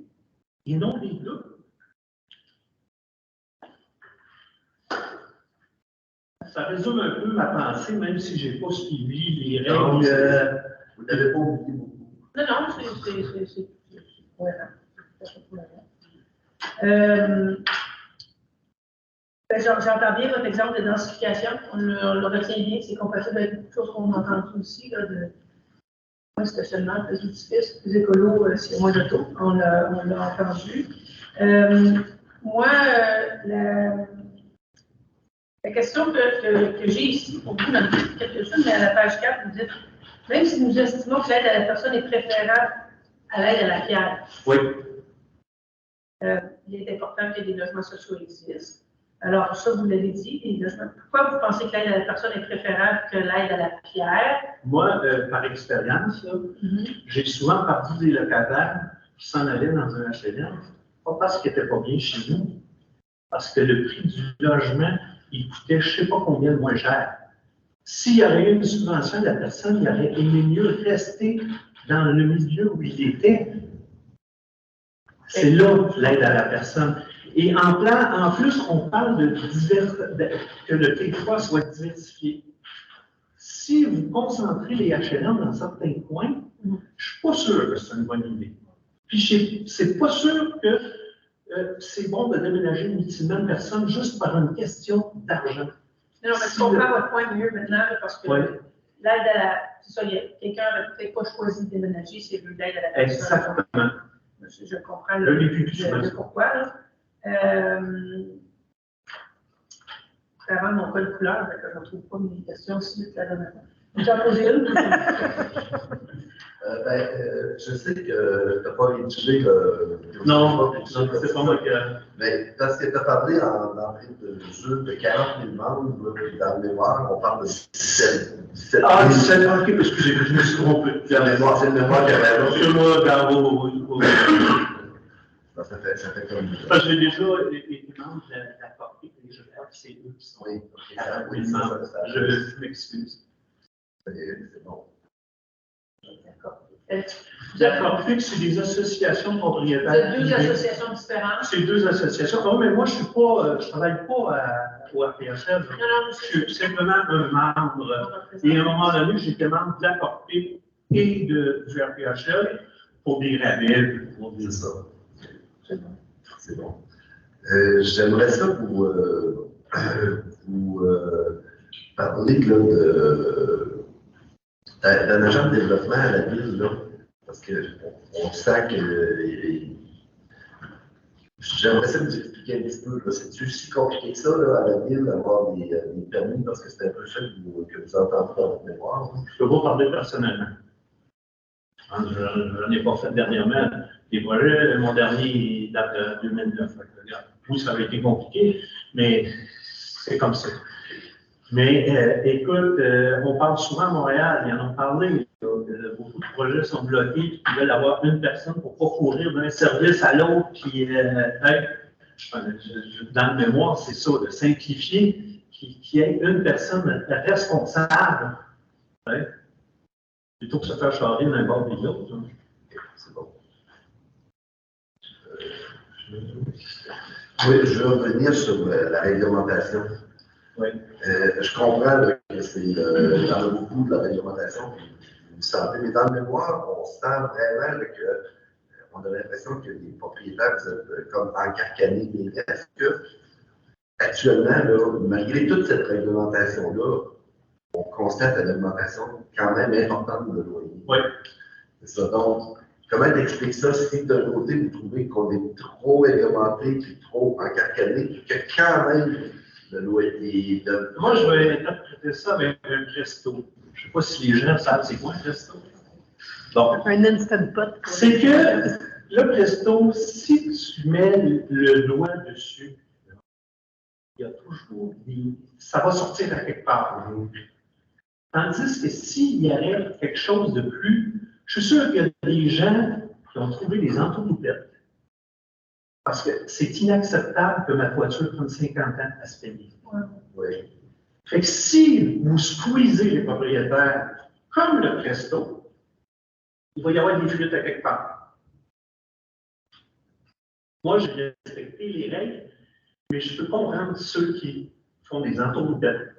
et non les deux. Ça résume un peu ma pensée, même si je n'ai pas suivi les règles. Vous n'avez pas oublié beaucoup. Non, non, c'est cohérent. J'entends bien votre exemple de densification. On le retient bien, c'est compatible avec beaucoup de choses qu'on a entendues aussi, là, de moins de stationnement, plus d'édifices, plus écolo, s'il y a moins d'auto. On l'a entendu. Moi, la question que j'ai ici, pour vous, dans quelques-unes, mais à la page 4, vous dites, même si nous estimons que l'aide à la personne est préférable à l'aide à la pierre, Oui. il est important que des logements sociaux existent. Alors, ça, vous l'avez dit, les logements. Pourquoi vous pensez que l'aide à la personne est préférable que l'aide à la pierre? Moi, par expérience, j'ai souvent perdu des locataires qui s'en allaient dans un HLM, pas parce qu'ils n'étaient pas bien chez nous, parce que le prix du logement, il coûtait je ne sais pas combien de moins cher. S'il y avait eu une subvention, la personne il aurait aimé mieux rester dans le milieu où il était. C'est là l'aide à la personne. Et en plus, on parle que le territoire soit diversifié. Si vous concentrez les HLM dans certains coins, je ne suis pas sûr que c'est une bonne idée. Puis c'est pas sûr que c'est bon de déménager inutilement une personne juste par une question d'argent. Non, mais je comprends votre point mieux maintenant, parce que l'aide à la... C'est ça, quelqu'un n'a peut-être pas choisi de déménager, c'est l'aide à la personne. Exactement. Je comprends le pourquoi. Là. Avant mon code couleur, je ne retrouve pas mes questions suite la dernière fois. Vous en posez une? Je sais que tu n'as pas rédigé le. Non, c'est pas moi qui ai. Mais parce que tu as parlé en entrée de jeu de 40 000 membres, dans le mémoire, on parle de 17 000. Ah, 17 000, ok, excusez, je me suis trompé. C'est le mémoire qui avait moi, dans vos. Ça fait comme. J'ai déjà été membre de la partie et je crois que c'est eux qui sont. Oui, je m'excuse. C'est bon. D'accord. La Corpic, c'est des associations propriétaires. C'est deux associations différentes. C'est deux associations. Non, mais moi, je ne travaille pas au RPHL. Non, je suis simplement un membre. Et à un moment donné, j'étais membre de la Corpic et du RPHL pour des rabais, pour des ça. C'est bon. C'est bon. J'aimerais ça vous parler là, d'un agent de développement à la ville, là, parce qu'on sent que j'aimerais ça vous expliquer un petit peu. C'est-tu si compliqué que ça là, à la ville d'avoir des permis, parce que c'est un peu ça que vous entendez dans votre mémoire. Je peux pas parler personnellement. Je n'en ai pas fait dernièrement des projets. Mon dernier date de 2009. Oui, ça avait été compliqué, mais c'est comme ça. Mais écoute, on parle souvent à Montréal, ils en ont parlé. Beaucoup de projets sont bloqués, ils veulent avoir une personne pour ne pas courir d'un service à l'autre. Puis, dans le mémoire, c'est ça, de simplifier, qu'il y ait une personne responsable. Ouais. Plutôt que de se faire charrer d'un bord de l'autre. C'est bon. Oui, je veux revenir sur la réglementation. Oui. Je comprends là, que il y en a beaucoup de la réglementation, vous sentez, mais dans le mémoire, on sent vraiment là, on a l'impression que les propriétaires, vous êtes comme encarcanés. Mais est-ce que, actuellement, là, malgré toute cette réglementation-là, on constate une augmentation quand même importante de loyer? Oui. C'est ça. Donc, comment t'expliques ça si d'un côté, vous trouvez qu'on est trop réglementé et trop encarcané, que quand même, le loyer de... Moi, je vais interpréter ça avec un resto. Je ne sais pas si les gens savent c'est quoi un resto. Bon. Un instant pot. C'est que le resto, si tu mets le doigt dessus, il y a toujours ça va sortir à quelque part. Tandis que s'il y avait quelque chose de plus, je suis sûr qu'il y a des gens qui ont trouvé des entourloupettes. Parce que c'est inacceptable que ma voiture prenne 50 ans à se payer. Oui. Fait que si vous squeezez les propriétaires comme le Presto, il va y avoir des fuites à quelque part. Moi, j'ai respecté les règles, mais je peux comprendre ceux qui font des entours-bouteilles.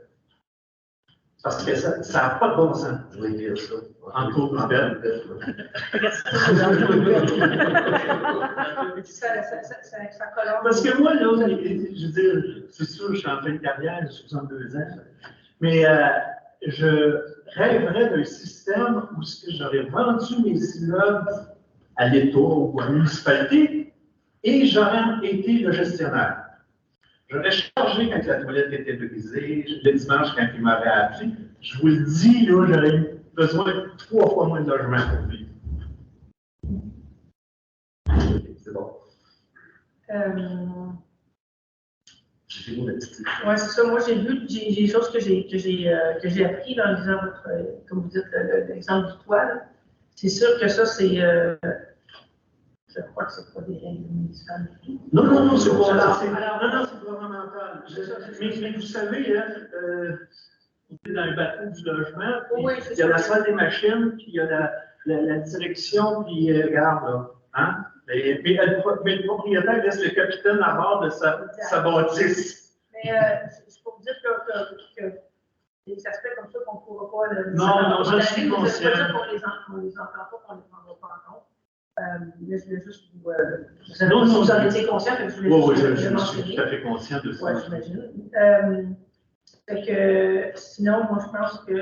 Parce que ça n'a pas de bon sens. Je vais dire ça. Entour-bouteille. Ça colore. Parce que moi, là, je veux dire, c'est sûr, je suis en fin de carrière, j'ai 62 ans, mais je rêverais d'un système où j'aurais vendu mes immeubles à l'État ou à la municipalité et j'aurais été le gestionnaire. J'aurais chargé quand la toilette était brisée, le dimanche quand il m'avait appelé. Je vous le dis, là, j'aurais besoin de 3 fois moins de logement pour vivre. C'est bon. Oui, c'est ça. Moi, j'ai vu des choses que j'ai appris en lisant votre, comme vous dites, l'exemple du toit. là. C'est sûr que ça, c'est. Je crois que c'est pas des règles municipales. Non, c'est pas Alors, c'est gouvernemental. Mais vous savez, hein, on est dans le bateau du logement, puis Oui, il y a la salle des machines, puis il y a la direction, puis regarde, là. Hein? Mais le propriétaire laisse le capitaine à bord de sa bâtisse. Mais c'est pour vous dire que des aspects comme ça qu'on ne pourra pas. Non, je suis conscient. Ça veut dire qu'on les entend pas, qu'on ne les prendra pas en compte. Mais je voulais juste vous. Vous en étiez conscient, que je voulais Oui, juste je mentionner. suis tout à fait conscient de ça. Oui, j'imagine. Fait que, sinon, moi, je pense que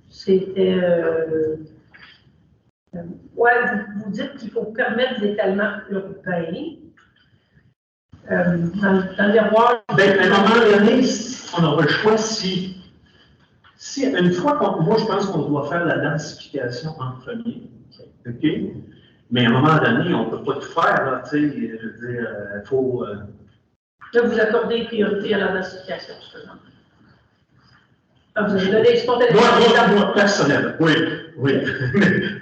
c'était. Vous dites qu'il faut permettre l'étalement urbain. Dans le miroir. Ben, à un moment donné, on aura le choix si une fois moi, je pense qu'on doit faire la densification en premier. OK? Mais à un moment donné, on ne peut pas tout faire, là, tu sais, je veux dire, il faut. Là, vous accordez priorité à la densification, par exemple. Vous avez donné spontanément. Moi, personnellement, oui. Mais,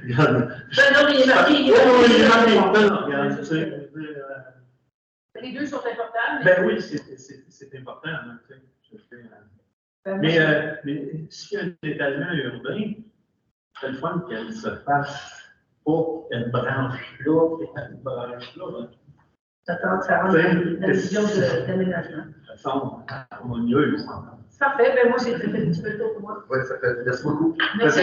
regarde. Ben non, mais il est marqué. Il est marqué. Non, regarde, tu sais, les deux sont importants. Ben oui, c'est important, hein, tu sais. Mais s'il y a un étalement urbain, c'est le fun qu'elle se fasse pas une branche là et une branche là. Ça rentre dans la vision d'aménagement. De façon harmonieuse. Parfait. Ben moi, c'est fait un petit peu le tour pour moi. Oui, ça fait. Merci beaucoup. Merci.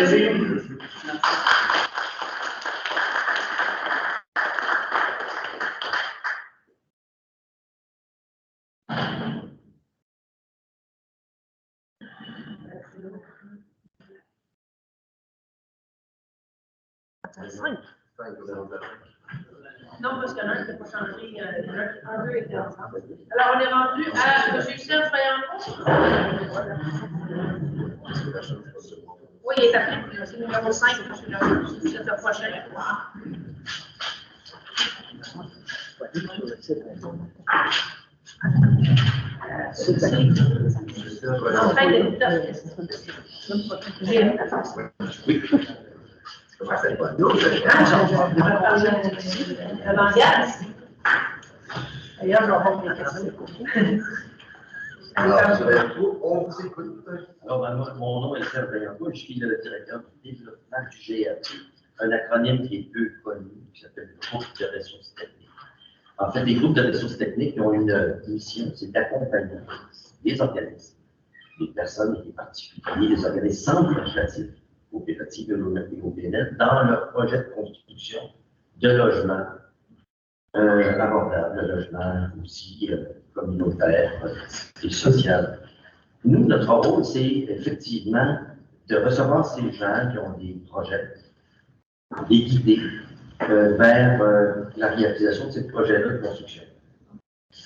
Non, parce qu'il y en a un qui n'a pas changé. Il y en a un, deux étaient ensemble. Alors, on est rendu à M. Serge Vaillancourt. Oui, il est appelé. C'est le numéro 5, c'est le prochain. En train de D'ailleurs, je vais avoir des questions. Alors, on vous écoute. Alors, mon nom est Serge Vaillancourt, je suis le directeur du développement du GRT, un acronyme qui est peu connu, qui s'appelle le groupe de ressources techniques. En fait, les groupes de ressources techniques ont une mission, c'est d'accompagner les organismes, les personnes et les particuliers, les organismes sans but lucratif, coopératives et OPNL, dans leur projet de construction de logements abordables, de logements aussi communautaires et social. Nous, notre rôle, c'est effectivement de recevoir ces gens qui ont des projets, les guider vers la réalisation de ces projets-là de construction.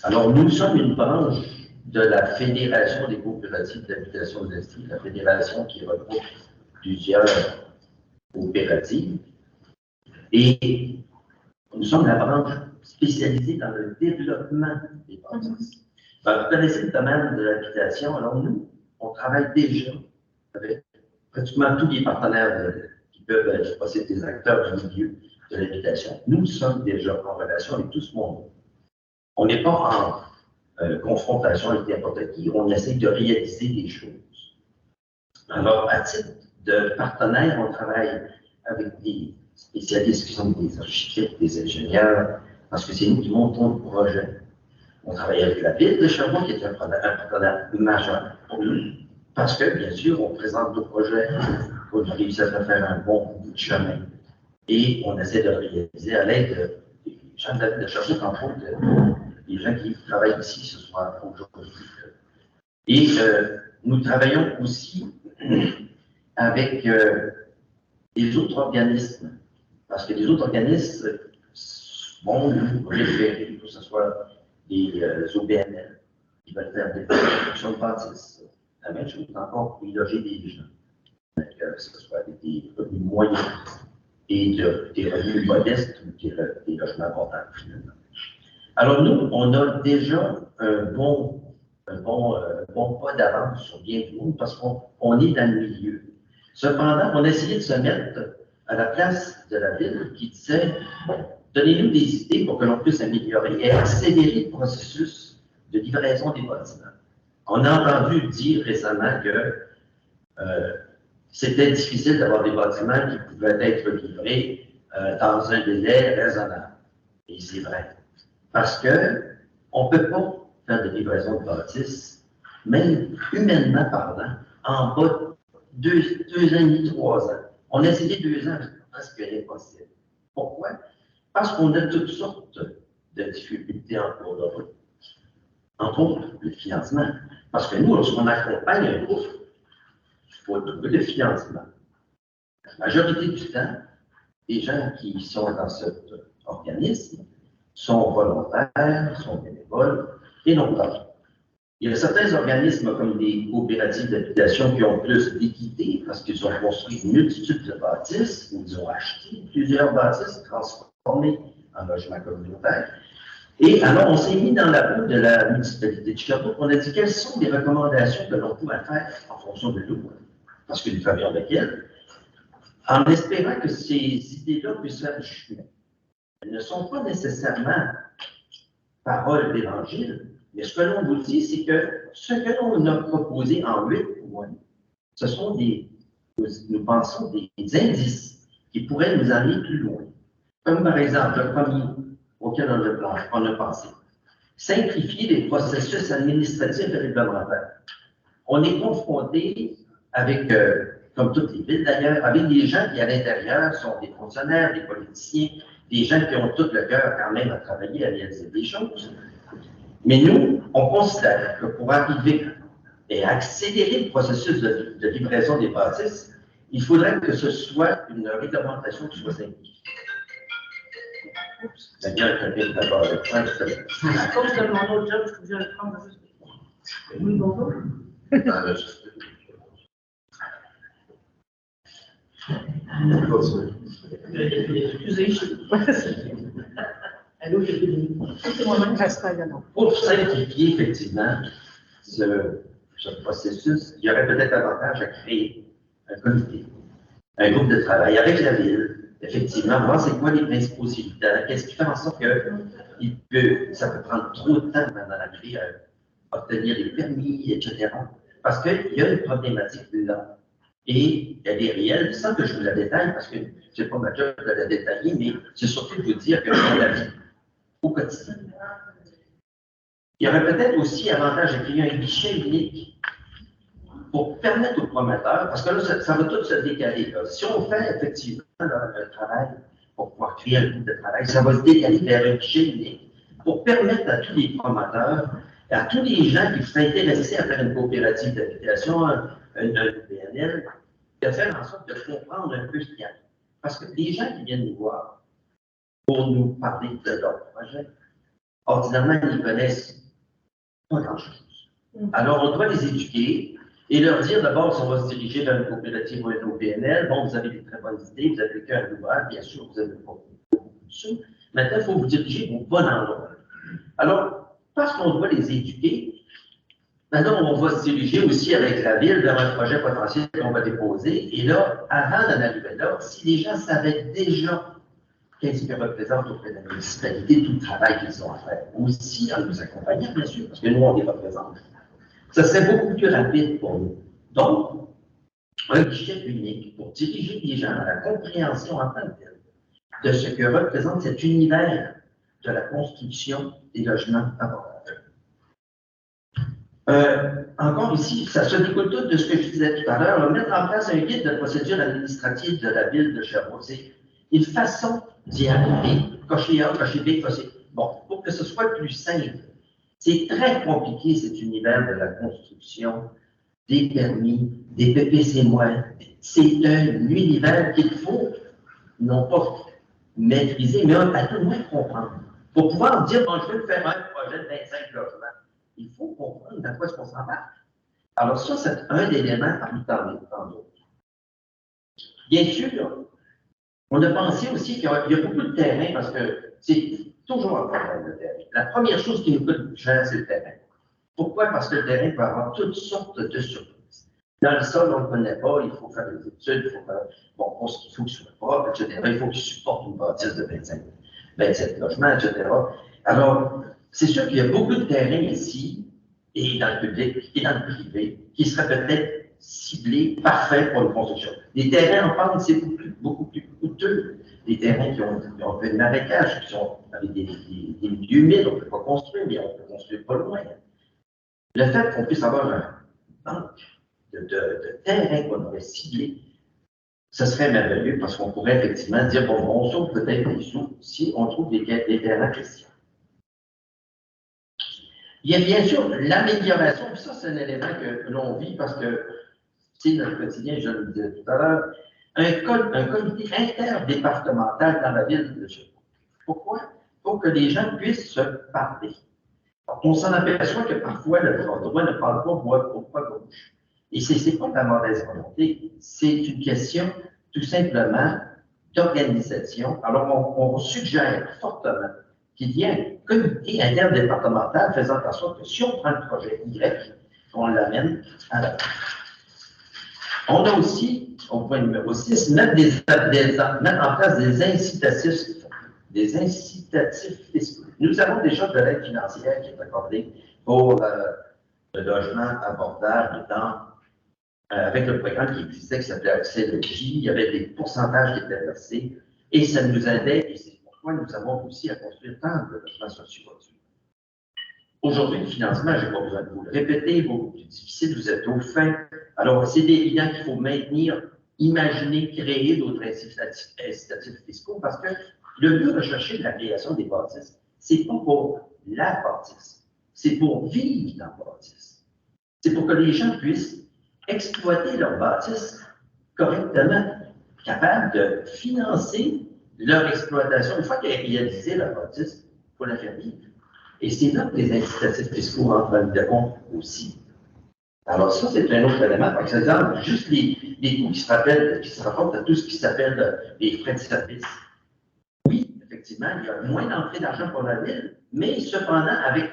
Alors, nous sommes une branche de la Fédération des coopératives d'habitation de l'Estrie, la fédération qui regroupe plusieurs coopératives. Et nous sommes la branche spécialisée dans le développement des bâtisses. Vous connaissez le domaine de l'habitation. Alors, nous, on travaille déjà avec pratiquement tous les partenaires qui peuvent être possibles des acteurs du milieu de l'habitation. Nous sommes déjà en relation avec tout ce monde. On n'est pas en confrontation avec n'importe qui, on essaie de réaliser des choses. Alors, à titre de partenaires. On travaille avec des spécialistes qui sont des architectes, des ingénieurs, parce que c'est nous qui montons le projet. On travaille avec la ville de Sherbrooke, qui est un partenaire majeur pour nous, parce que, bien sûr, on présente nos projets, on réussit à faire un bon bout de chemin. Et on essaie de le réaliser à l'aide des gens de Sherbrooke, entre autres, des gens qui travaillent ici ce soir, aujourd'hui. Et nous travaillons aussi avec les autres organismes, parce que les autres organismes vont nous référer, que ce soit des OBNL, qui veulent faire des constructions de bâtisses. La même chose encore pour y loger des gens, que ce soit avec des revenus moyens et des revenus modestes ou des logements abordables, finalement. Alors nous, on a déjà un bon pas d'avance sur bien du monde parce qu'on est dans le milieu. Cependant, on a essayé de se mettre à la place de la ville qui disait donnez-nous des idées pour que l'on puisse améliorer et accélérer le processus de livraison des bâtiments. On a entendu dire récemment que c'était difficile d'avoir des bâtiments qui pouvaient être livrés dans un délai raisonnable. Et c'est vrai. Parce qu'on ne peut pas faire de livraison de bâtisses, même humainement parlant, en bas de 2 ans et demi, 3 ans. On a essayé 2 ans, mais c'est presque impossible. Pourquoi? Parce qu'on a toutes sortes de difficultés en cours de route. Entre autres, le financement. Parce que nous, lorsqu'on accompagne un groupe, il faut trouver le financement. La majorité du temps, les gens qui sont dans cet organisme sont volontaires, sont bénévoles et non pas. Il y a certains organismes comme des coopératives d'habitation qui ont plus d'équité parce qu'ils ont construit une multitude de bâtisses ou ils ont acheté plusieurs bâtisses transformées en logements communautaires. Et alors, on s'est mis dans la peau de la municipalité de Sherbrooke. On a dit quelles sont les recommandations que l'on pouvait faire en fonction de nous, parce que nous travaillons avec elles, en espérant que ces idées-là puissent faire du chemin. Elles ne sont pas nécessairement paroles d'évangile, mais ce que l'on vous dit, c'est que ce que l'on a proposé en 8 points, ce sont nous pensons, des indices qui pourraient nous amener plus loin. Comme par exemple, le premier auquel on a pensé, simplifier les processus administratifs et réglementaires. On est confronté avec, comme toutes les villes d'ailleurs, avec des gens qui à l'intérieur sont des fonctionnaires, des politiciens, des gens qui ont tout le cœur quand même à travailler, à réaliser des choses. Mais nous, on considère que pour arriver et accélérer le processus de livraison des bâtisses, il faudrait que ce soit une réglementation qui soit simplifiée. C'est bien quelqu'un d'abord avec moi, tout à l'heure. Comme je demande au job, je peux le prendre juste. Oui, bonjour. Pour simplifier effectivement ce processus, il y aurait peut-être avantage à créer un comité, un groupe de travail avec la ville, effectivement, voir c'est quoi les principaux citoyens, qu'est-ce qui fait en sorte que ça peut prendre trop de temps avant d'arriver à obtenir des permis, etc. Parce qu'il y a une problématique là. Et elle est réelle, sans que je vous la détaille, parce que ce n'est pas ma job de la détailler, mais c'est surtout de vous dire que dans la vie, au quotidien, il y aurait peut-être aussi avantage à créer un guichet unique pour permettre aux promoteurs, parce que là, ça va tout se décaler. Là. Si on fait effectivement le travail pour pouvoir créer un groupe de travail, ça va se décaler vers un guichet unique pour permettre à tous les promoteurs, à tous les gens qui seraient intéressés à faire une coopérative d'habitation, un BNL, de faire en sorte de comprendre un peu ce qu'il y a. Parce que les gens qui viennent nous voir pour nous parler de leur projet, ordinairement, ils ne connaissent pas grand-chose. Alors, on doit les éduquer et leur dire d'abord si on va se diriger vers une coopérative ou un OBNL. Bon, vous avez des très bonnes idées, vous avez le cœur ouvert, bien sûr, vous avez beaucoup de sous. Maintenant, il faut vous diriger au bon endroit. Alors, parce qu'on doit les éduquer, maintenant, on va se diriger aussi avec la ville vers un projet potentiel qu'on va déposer. Et là, avant d'en arriver là, si les gens savaient déjà qu'est-ce que représente auprès de la municipalité tout le travail qu'ils ont à faire, aussi en nous accompagnant, bien sûr, parce que nous, on les représente, ça serait beaucoup plus rapide pour nous. Donc, un guichet unique pour diriger les gens à la compréhension en tant que telle de ce que représente cet univers de la construction des logements abordables. Encore ici, ça se découle tout de ce que je disais tout à l'heure, mettre en place un guide de procédure administrative de la ville de Sherbrooke. C'est une façon d'y arriver, cocher A, cocher B, cocher. Bon, pour que ce soit plus simple. C'est très compliqué cet univers de la construction, des permis, des PPC-. C'est un univers qu'il faut, non pas maîtriser, mais à tout le moins comprendre. Pour pouvoir dire, bon, je veux faire un projet de 25 logements, il faut comprendre dans quoi est-ce qu'on s'embarque. Alors ça, c'est un élément parmi tant d'autres. Bien sûr, on a pensé aussi qu'il y a beaucoup de terrain, parce que c'est toujours un problème de terrain. La première chose qui nous coûte cher, c'est le terrain. Pourquoi? Parce que le terrain peut avoir toutes sortes de surprises. Dans le sol, on ne le connaît pas, il faut faire des études, il faut faire, bon, il faut qu'il soit propre, etc. Il faut qu'il supporte une bâtisse de 27 logements, etc. Alors, c'est sûr qu'il y a beaucoup de terrains ici, et dans le public, et dans le privé, qui seraient peut-être ciblés, parfaits pour une construction. Les terrains en pente, c'est beaucoup plus coûteux. Des terrains qui ont fait de marécage, qui sont avec des milieux humides, on ne peut pas construire, mais on peut construire pas loin. Le fait qu'on puisse avoir un banque de terrains qu'on aurait ciblés, ce serait merveilleux parce qu'on pourrait effectivement dire, bon, on sauve peut-être des sous si on trouve des terrains question. Il y a bien sûr l'amélioration, puis ça, c'est un élément que l'on vit parce que c'est notre quotidien, je le disais tout à l'heure, un comité interdépartemental dans la ville de Sherbrooke. Pourquoi? Pour que les gens puissent se parler. On s'en aperçoit que parfois le bras droit ne parle pas au bras gauche. Et ce n'est pas de la mauvaise volonté, c'est une question tout simplement d'organisation. Alors, on suggère fortement qu'il y ait un comité interdépartemental faisant en sorte que si on prend le projet Y, on l'amène à la fin. On a aussi, au point numéro 6, mettre en place des incitatifs fiscaux. Nous avons déjà de l'aide financière qui est accordée pour le logement abordable avec le programme qui existait, qui s'appelait Accès Logis. Il y avait des pourcentages qui étaient versés et ça nous aidait, et c'est pourquoi nous avons réussi à construire tant de logements sociaux. Aujourd'hui, le financement, je n'ai pas besoin de vous le répéter, beaucoup plus difficile, vous êtes au fin. Alors, c'est évident qu'il faut maintenir, imaginer, créer d'autres incitatifs fiscaux parce que le but recherché de la création des bâtisses, ce n'est pas pour la bâtisse, c'est pour vivre dans la bâtisse. C'est pour que les gens puissent exploiter leur bâtisse correctement, capables de financer leur exploitation. Une fois qu'elle est réalisée, la bâtisse, il faut la faire vivre. Et c'est là que les incitatifs fiscaux entrent en ligne de compte aussi. Alors ça, c'est un autre élément. Par exemple, juste les coûts qui se rapportent à tout ce qui s'appelle les frais de service. Oui, effectivement, il y a moins d'entrée d'argent pour la ville, mais cependant, avec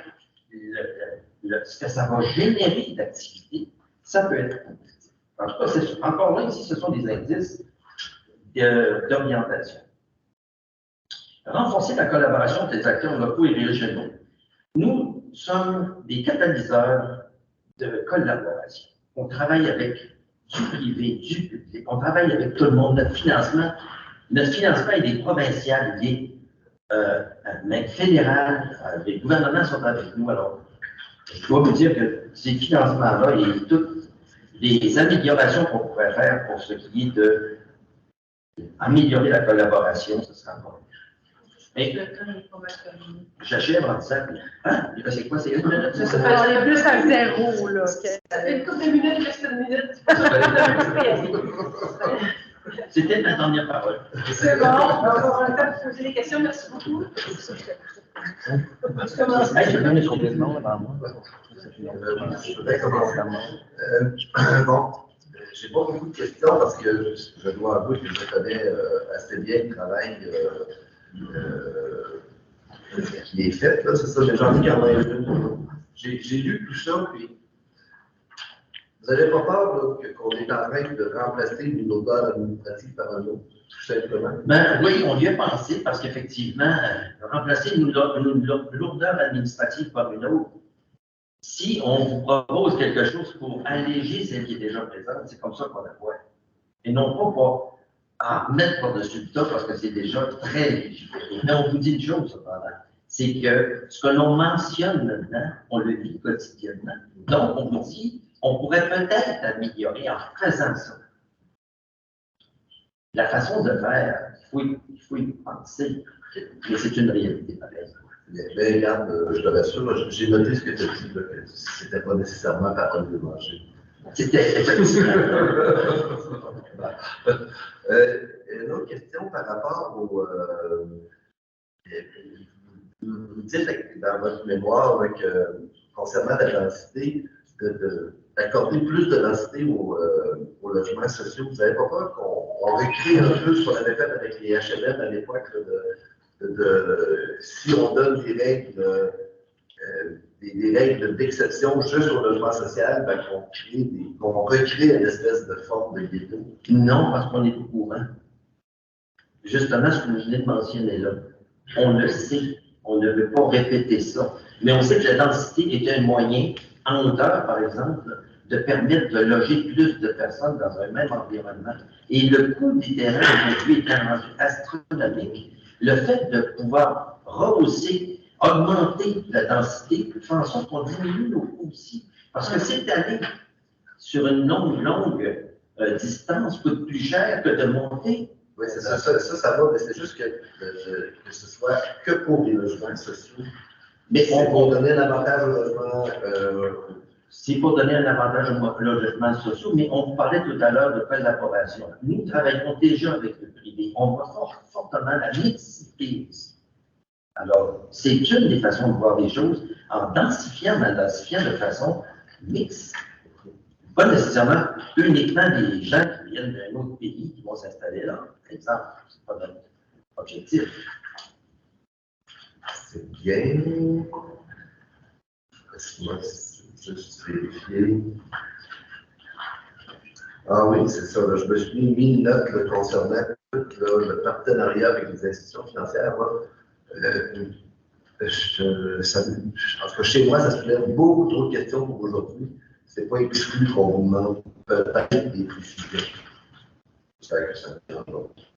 ce que ça va générer d'activité, ça peut être compétitif. En tout cas, encore là, ici, ce sont des indices d'orientation. Renforcer la collaboration des acteurs locaux et régionaux. Nous sommes des catalyseurs de collaboration. On travaille avec du privé, du public, on travaille avec tout le monde. Notre financement est des provinciales, il est même fédéral, les gouvernements sont avec nous. Alors, je dois vous dire que ces financements-là et toutes les améliorations qu'on pourrait faire pour ce qui est d'améliorer la collaboration, ce sera encore mieux. Mais j'achève en disant, hein? C'est quoi, c'est une minute? On est plus à zéro, là. Ça fait une couple de minutes, reste une minute. C'était ma dernière parole. C'est bon, on va avoir le temps de poser des questions. Merci beaucoup. Je vais donner son président avant moi. Je vais commencer. Bon, j'ai pas beaucoup de questions parce que je dois avouer que je connais assez bien le travail qui est fait. C'est ça, j'ai envie de j'ai lu tout ça, puis vous n'avez pas peur qu'on est en train de remplacer une odeur administrative par un autre, tout simplement? Ben oui, on y a pensé parce qu'effectivement, remplacer une lourdeur administrative par une autre, Si on vous propose quelque chose pour alléger celle qui est déjà présente, c'est comme ça qu'on la voit. Et non pas pour en mettre par-dessus le tas parce que c'est déjà très légiféré. Mais on vous dit une chose, cependant, c'est que ce que l'on mentionne maintenant, on le vit quotidiennement. Donc, on vous dit, on pourrait peut-être améliorer en faisant ça. La façon de faire, il faut y penser, mais c'est une réalité pareille. Mais regarde, je te rassure, j'ai noté ce que tu as dit, là, que c'était pas nécessairement parole de manger. C'était effectivement. Une autre question par rapport au. Vous dites dans votre mémoire concernant la densité, d'accorder plus de densité aux logements sociaux. Vous n'avez pas peur qu'on recrée un peu ce qu'on avait fait avec les HLM à l'époque, si on donne des règles, des règles d'exception juste au logement social, ben, qu'on recrée une espèce de forme de ghetto? Non, parce qu'on est au courant. Justement, ce que vous venez de mentionner là, on le sait, on ne veut pas répéter ça, mais on sait que la densité est un moyen, en hauteur par exemple, de permettre de loger plus de personnes dans un même environnement. Et le coût des terrains aujourd'hui est rendu astronomique. Le fait de pouvoir rehausser, augmenter la densité, fait en sorte qu'on diminue nos coûts aussi. Parce que c'est aller sur une longue distance coûte plus cher que de monter. Oui, c'est ça, ça va, mais c'est juste que ce soit que pour les logements sociaux. Mais on va donner un avantage aux logements. C'est pour donner un avantage aux logements sociaux, mais on parlait tout à l'heure de collaboration. Nous travaillons déjà avec le privé. On voit fortement la mixité aussi. Alors, c'est une des façons de voir les choses en densifiant, mais en densifiant de façon mixte. Pas nécessairement uniquement des gens qui viennent d'un autre pays qui vont s'installer là, par exemple. C'est pas notre objectif. C'est bien. Laisse-moi juste vérifier. Ah oui, c'est ça. Là, je me suis mis une note là, concernant le partenariat avec les institutions financières. En tout cas, chez moi, ça soulève beaucoup trop de questions pour aujourd'hui. C'est pas exclu qu'on vous demande peut-être des précisions.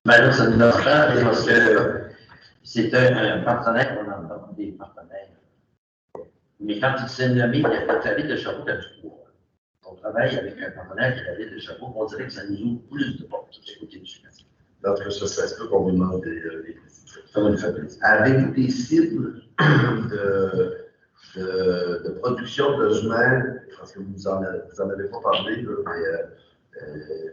Ben là, ça nous donne pas parce que c'est un partenaire qu'on en donne, des partenaires. Mais quand il s'est nommé, la ville de Sherbrooke a du pouvoir. On travaille avec un partenaire qui est la ville de Sherbrooke, on dirait que ça nous ouvre plus de portes du côté du financement. En tout cas, ça se peut qu'on vous demande des précisions. Ça va nous faire plaisir. Avez-vous des cibles de production de logements, parce que vous en avez pas parlé, là, mais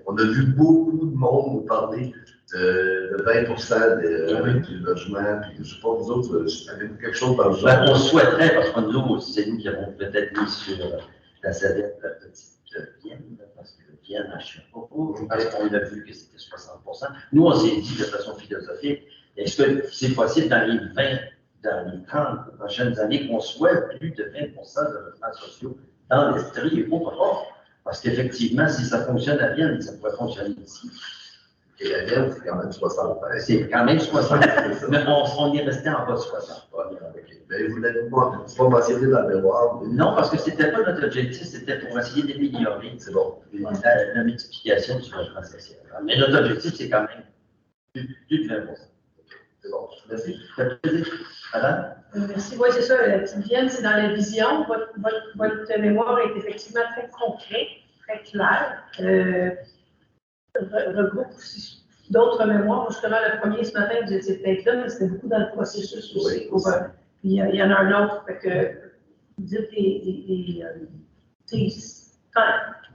on a vu beaucoup de monde nous parler de 20% du logement, puis je ne sais pas, vous autres, avez-vous quelque chose dans le genre? Ben, on souhaiterait, parce que nous, c'est nous qui avons peut-être mis sur la sellette la petite Vienne, parce que Vienne n'achète pas, parce qu'on a vu que c'était 60%. Nous, on s'est dit de façon philosophique, est-ce que c'est possible dans les 30 prochaines années qu'on soit plus de 20% de logements sociaux dans l'Estrie et pourquoi pas? Parce qu'effectivement, si ça fonctionne à Vienne, ça pourrait fonctionner ici. Et la Vienne, c'est quand même 60. C'est quand même 60. Mais on est resté en bas de 60. Mais vous n'avez pas mentionné dans le mémoire. Non, parce que ce n'était pas notre objectif, c'était pour essayer d'améliorer. C'est bon. La multiplication du logement social. Mais notre objectif, c'est quand même plus de 20%. C'est bon. Merci. Ça fait plaisir. Madame? Merci. Oui, c'est ça. La petite Vienne, c'est dans la vision. Votre mémoire est effectivement très concret, très clair. Regroupe aussi d'autres mémoires. Justement, le premier ce matin, vous étiez peut-être là, mais c'était beaucoup dans le processus aussi. Oui, puis il y en a un autre. Fait que vous dites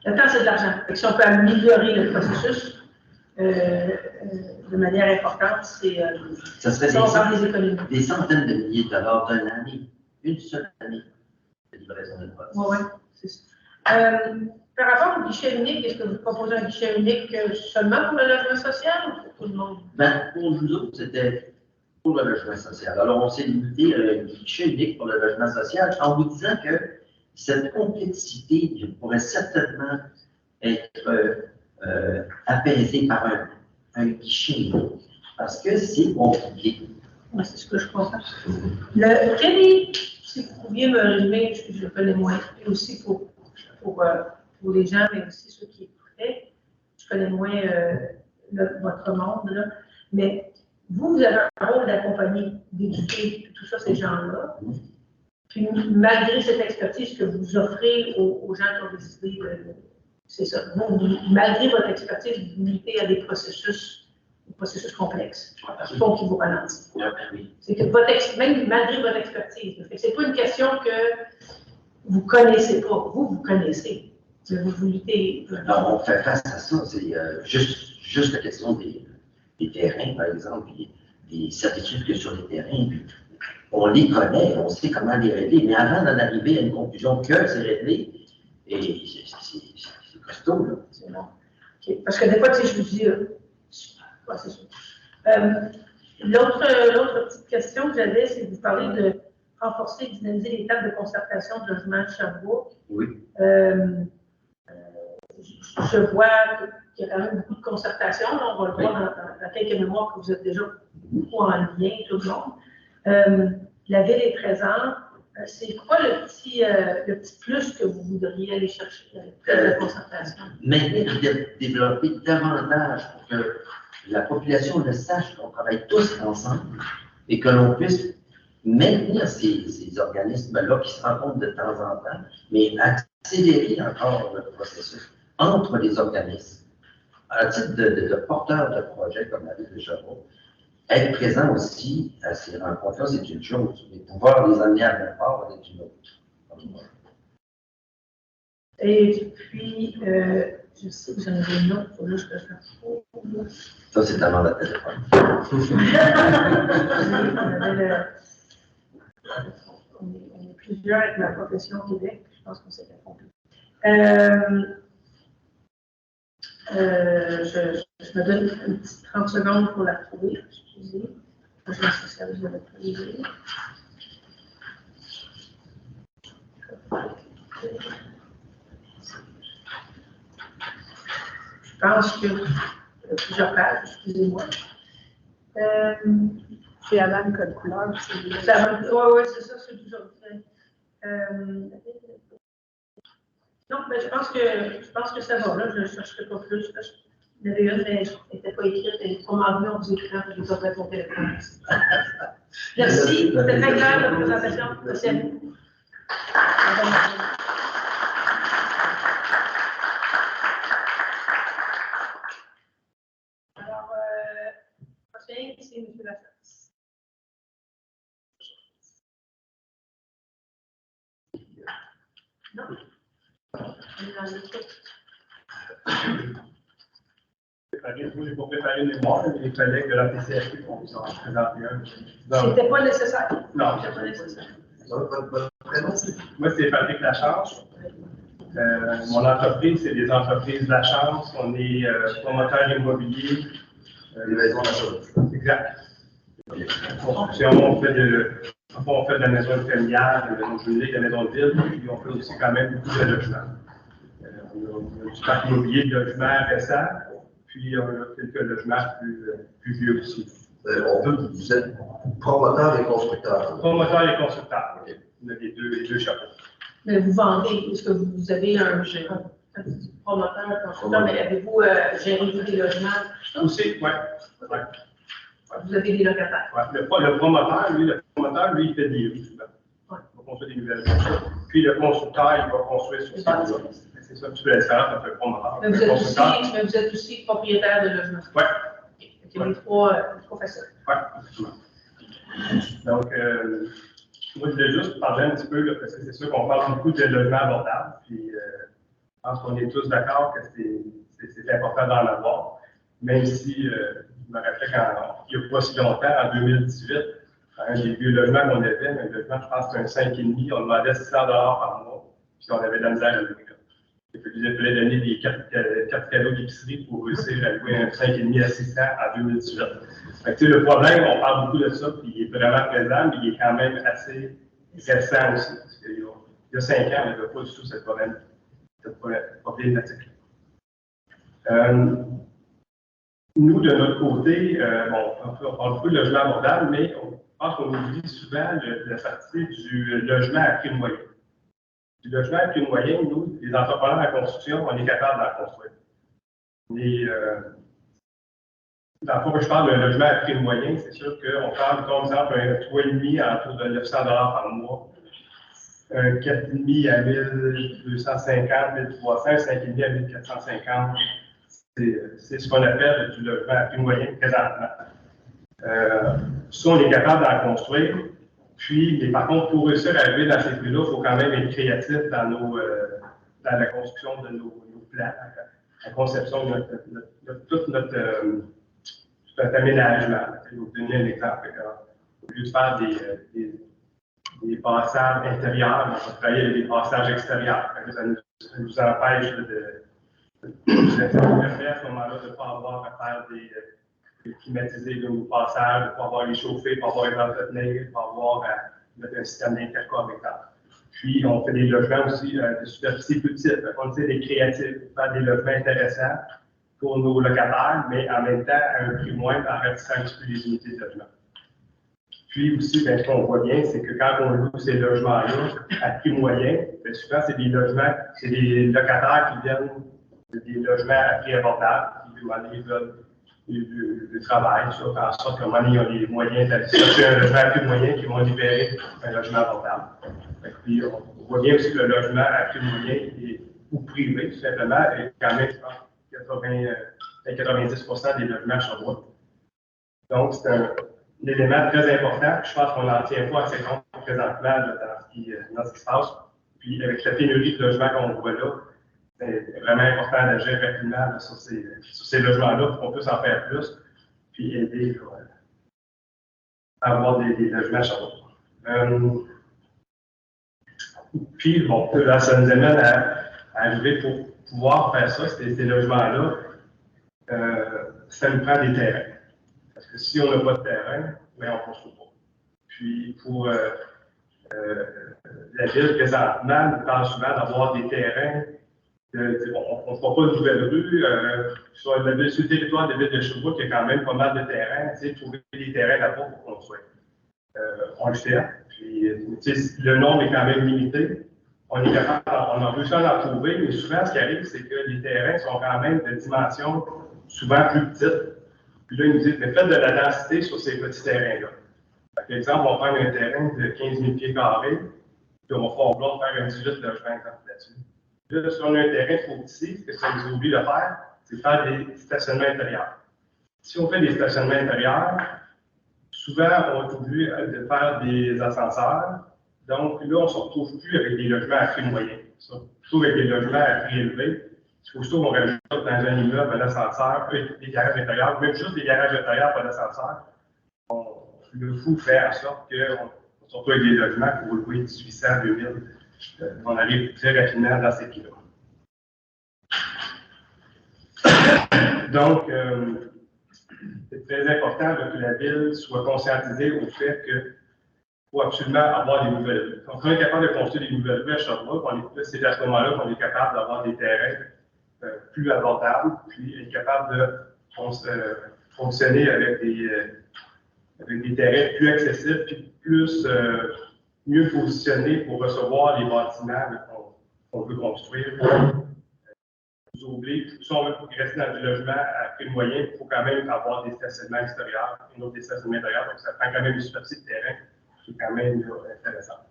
le temps, c'est de l'argent. Fait que si on peut améliorer le processus de manière importante, ça serait des économies. Des centaines de milliers de dollars d'une année, une seule année de livraison de poste. Oui, c'est ça. Par rapport au guichet unique, est-ce que vous proposez un guichet unique seulement pour le logement social ou pour tout le monde? Ben, pour nous autres, c'était pour le logement social. Alors, on s'est limité à un guichet unique pour le logement social en vous disant que cette complexité pourrait certainement être apaisée par un guichet unique. Parce que c'est compliqué. Oui, c'est ce que je comprends. Quel est Si vous pouviez me résumer, je connais moins, et aussi pour les gens, mais aussi ceux qui écoutaient, je connais moins votre monde, là. Mais vous avez un rôle d'accompagner, d'éduquer tout ça, ces gens-là. Puis malgré cette expertise que vous offrez aux gens qui ont décidé c'est ça. Malgré votre expertise, vous vous limitez à des processus complexes, qui font qui vous ralentissent. C'est que même malgré votre expertise, c'est pas une question que vous connaissez pas. Vous connaissez. Mais vous vous luttez. Non, on fait face à ça. C'est juste la question des terrains, par exemple, des certitudes que sur les terrains. Puis on les connaît, on sait comment les régler, mais avant d'en arriver à une conclusion que c'est réglé, et c'est costaud, là. C'est bon. Okay. Parce que des fois, tu sais, je vous dis, ouais, c'est ça. L'autre petite question que j'avais, c'est que vous parlez de renforcer et dynamiser les tables de concertation de logement de Sherbrooke. Oui. Je vois qu'il y a quand même beaucoup de concertation. Là, on va le voir dans quelques mémoires que vous êtes déjà beaucoup en lien, tout le monde. La ville est présente. C'est quoi le petit plus que vous voudriez aller chercher avec la concertation? Maintenir et développer davantage pour que la population le sache, qu'on travaille tous ensemble et que l'on puisse maintenir ces organismes-là qui se rencontrent de temps en temps, mais accélérer encore le processus entre les organismes. À titre de porteur de projet comme la ville de Sherbrooke, être présent aussi à ces rencontres-là, c'est une chose, mais pouvoir les amener à mon part, c'est une autre. Et puis, je sais que j'en avais une autre, il faut juste que je la trouve. Ça, c'est avant la téléphone. On est plusieurs avec ma profession au Québec, je pense qu'on s'est accompli. Je me donne une petite 30 secondes pour la trouver. Excusez. Je vais essayer service de la trouver. Je pense que plusieurs pages, excusez-moi. C'est la même code couleur. Oui, c'est ça, c'est toujours fait. Non, mais je pense que ça va. Là, je ne chercherai pas plus. Il y en avait une, mais elle n'était pas écrite. Elle est trop marrée en vous écrivant, je n'ai pas fait mon téléphone. Merci. C'était très clair, la présentation. Merci à vous. Alors, prochain, c'est M. Lachasse. Non. Pour préparer une mémoire, les collègues de la PCHP vont vous en présenter un. C'était pas nécessaire. Non. C'était pas nécessaire. Moi, c'est Patrick Lachance. Mon entreprise, c'est des entreprises Lachance. On est promoteur immobilier. Les maisons d'achat. Exact. On fait de la maison familiale, de la maison jumelée, de la maison de ville, puis on fait aussi quand même beaucoup de logements. On a du parc immobilier de logements récents, puis on a quelques logements plus vieux aussi. Vous êtes promoteur et constructeur. Promoteur et constructeur. Okay. On a les deux chapeaux. Mais vous vendez, est-ce que vous avez un promoteur, constructeur, mais avez-vous géré des logements? Aussi, oui. Ouais. Vous avez des locataires. Ouais. Le promoteur, lui, il fait des rues souvent. Ouais. Il va construire des nouvelles choses. Puis le constructeur, il va construire sur ses rues. C'est ça, tu peux la différence entre le promoteur. Mais vous êtes aussi propriétaire de logement. Oui. Okay. Les trois faciles. Oui. Donc, moi, je voulais juste parler un petit peu, là, parce que c'est sûr qu'on parle beaucoup de logement abordable. Puis, je pense qu'on est tous d'accord que c'est important d'en avoir. Même si, je me rappelle qu'il n'y a pas si longtemps, en 2018, un des vieux logements qu'on avait, un logement, je pense que c'était un 5,5, on demandait 600 $ par mois, puis on avait de la misère à louer. Il fallait donner des cartes cadeaux d'épicerie pour réussir à louer un 5,5 à 600 en 2018. Fait que, le problème, on parle beaucoup de ça, puis il est vraiment présent, mais il est quand même assez récent aussi. Parce qu'il y a 5 ans, on n'avait pas du tout cette problématique. Nous, de notre côté, on parle beaucoup de logement abordable, mais pense qu'on oublie souvent la partie du logement à prix moyen. Du logement à prix moyen, nous, les entrepreneurs en construction, on est capable d'en construire. Dans le fond, quand je parle d'un logement à prix moyen, c'est sûr qu'on parle, par exemple, un 3,5 autour de 900 $ par mois, un 4,5 à 1250, 1300, 5,5 à 1450. C'est ce qu'on appelle du logement à prix moyen présentement. Ça, on est capable d'en construire. Puis, mais par contre, pour réussir à arriver dans ces prix-là, il faut quand même être créatif dans la construction de nos plans, la conception de tout notre aménagement. Je vais vous donner un exemple. Au lieu de faire des passages intérieurs, on va travailler avec des passages extérieurs. Ça nous empêche de à ce moment-là de ne pas avoir à faire de climatiser nos passages, de ne pas avoir les chauffer, de ne pas avoir les entretenir, de ne pas avoir un système d'intercom et tal. Puis, on fait des logements aussi de superficie plus petites. On essaie d'être créatifs, de faire des logements intéressants pour nos locataires, mais en même temps à un prix moindre en ratissant un petit peu les unités de logement. Puis aussi, ce qu'on voit bien, c'est que quand on loue ces logements-là à prix moyen, souvent, c'est des logements, c'est des locataires qui viennent des logements à prix abordable, qui veulent du travail, ça fait en sorte qu'à un moment donné, ils ont les moyens d'aller chercher un logement à prix moyen qui vont libérer un logement abordable. Puis on voit bien aussi que le logement à prix moyen ou privé, tout simplement, est quand même, je pense, 90% des logements sur Sherbrooke. Donc, c'est un élément très important. Je pense qu'on n'en tient pas assez compte présentement dans ce qui se passe. Puis avec la pénurie de logements qu'on voit là, c'est vraiment important d'agir rapidement là, sur ces logements-là pour qu'on puisse en faire plus, puis aider à avoir des logements à Sherbrooke. Puis, bon, là, ça nous amène à arriver pour pouvoir faire ça, ces logements-là, ça nous prend des terrains. Parce que si on n'a pas de terrain, bien, on ne construit pas. Puis, pour la ville, présentement, nous parle souvent d'avoir des terrains. On ne fera pas de nouvelles rues. Sur le territoire de la ville de Sherbrooke, il y a quand même pas mal de terrains. Trouver des terrains là-bas pour construire. On le fait. Puis, le nombre est quand même limité. On est capable, on a réussi à en trouver, mais souvent, ce qui arrive, c'est que les terrains sont quand même de dimensions souvent plus petites. Puis là, ils nous disent, mais faites de la densité sur ces petits terrains-là. Par exemple, on va prendre un terrain de 15 000 pieds carrés, puis on va vouloir faire un 18 logements là-dessus. Là, si on a un terrain trop petit, ce que ça nous oublie de faire, c'est faire des stationnements intérieurs. Si on fait des stationnements intérieurs, souvent, on est obligé de faire des ascenseurs. Donc, là, on ne se retrouve plus avec des logements à prix moyen. On se retrouve avec des logements à prix élevé. Il faut surtout qu'on rajoute dans un immeuble un ascenseur, des garages intérieurs, même juste des garages intérieurs, pas d'ascenseur. Le fou fait en sorte qu'on se retrouve avec des logements pour louer 1800, 2000. On arrive très rapidement dans ces prix-là. Donc, c'est très important que la ville soit conscientisée au fait qu'il faut absolument avoir des nouvelles rues. Donc, on est capable de construire des nouvelles rues à Sherbrooke. C'est à ce moment-là qu'on est capable d'avoir des terrains plus abordables, puis être capable de fonctionner avec des terrains plus accessibles, puis plus mieux positionnés pour recevoir les bâtiments qu'on veut construire. Nous oublie, si on veut rester dans du logement à prix moyen, il faut quand même avoir des stationnements extérieurs, et non des stationnements intérieurs, donc ça prend quand même une superficie de terrain qui est quand même intéressante.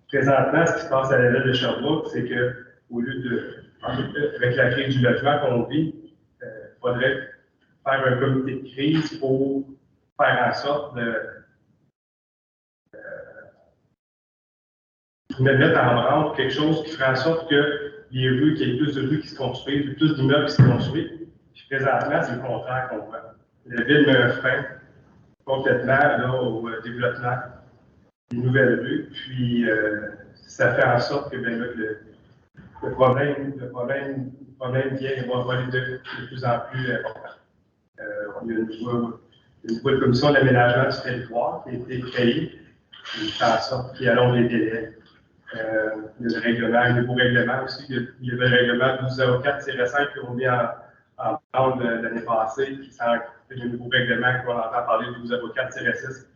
Présentement, ce qui se passe à la ville de Sherbrooke, c'est qu'au lieu avec la crise du logement qu'on vit, il faudrait faire un comité de crise pour faire en sorte de mettre en branle quelque chose qui ferait en sorte que les rues, qu'il y ait plus de rues qui se construisent, plus d'immeubles qui se construisent. Puis présentement, c'est le contraire qu'on voit. La ville met un frein complètement là, au développement des nouvelles rues. Puis ça fait en sorte que le problème vient et va aller de plus en plus important. Il y a une nouvelle commission d'aménagement du territoire qui a été créée, qui fait en sorte qu'il allonge les délais. Il y a le règlement, un nouveau règlement aussi. Il y a le règlement 1204-5 qui ont mis en prendre l'année passée, qui sent le nouveau règlement qu'on entend parler de 1204-6,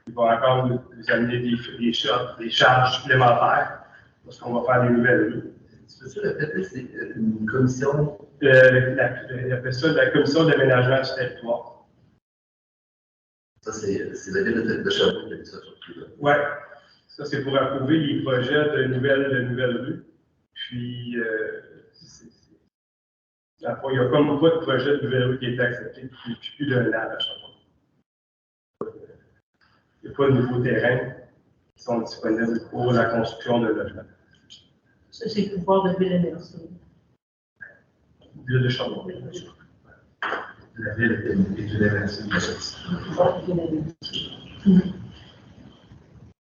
qui va encore nous amener des charges supplémentaires lorsqu'on va faire des nouvelles rues. C'est répéter, c'est une commission. Il appelle ça la commission d'aménagement du territoire. Ça, c'est la ville de Sherbrooke qui a mis ça surtout. Oui, ça c'est pour approuver les projets de nouvelles rues. Puis, il n'y a comme pas de projet de nouvelle rue qui est accepté depuis plus d'un an à Sherbrooke. Il n'y a pas de nouveaux terrains qui sont disponibles pour la construction de logements. Ça, c'est le pouvoir de VLMRC. Ville de Sherbrooke. La ville est une évasion.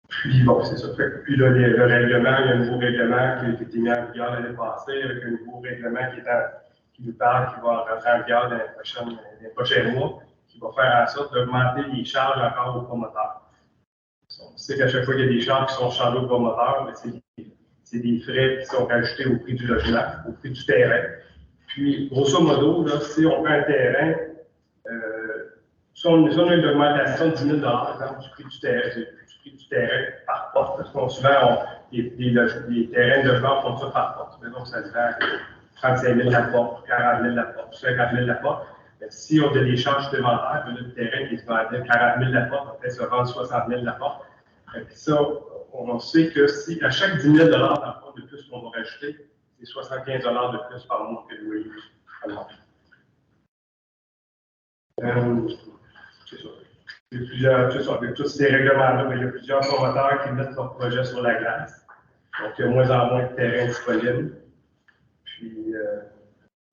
Puis, bon, c'est ça. Puis là, le règlement, il y a un nouveau règlement qui a été mis en vigueur l'année passée, avec un nouveau règlement qui nous parle, qui va rentrer en vigueur dans les prochains mois, qui va faire en sorte d'augmenter les charges encore aux promoteurs. On sait qu'à chaque fois qu'il y a des charges qui sont chargées aux promoteurs, c'est des frais qui sont rajoutés au prix du logement, au prix du terrain. Puis, grosso modo, là, si on prend un terrain, si on a une augmentation de 10 000 exemple, du prix du terrain par porte, parce qu'on souvent, les terrains de logement font ça par porte. Donc, ça se vend 35 000 la porte, 40 000 la porte, 50 000 la porte. Mais si on a des charges supplémentaires, le terrain qui se vendait 40 000 la porte, on peut se vendre 60 000 la porte. Et puis ça, on sait que si à chaque 10 000 par porte de plus qu'on va rajouter, c'est 75 de plus par mois que le loyer. C'est ça. Avec tous ces règlements-là, il y a plusieurs promoteurs qui mettent leur projet sur la glace. Donc, il y a moins en moins de terrain disponible. Puis,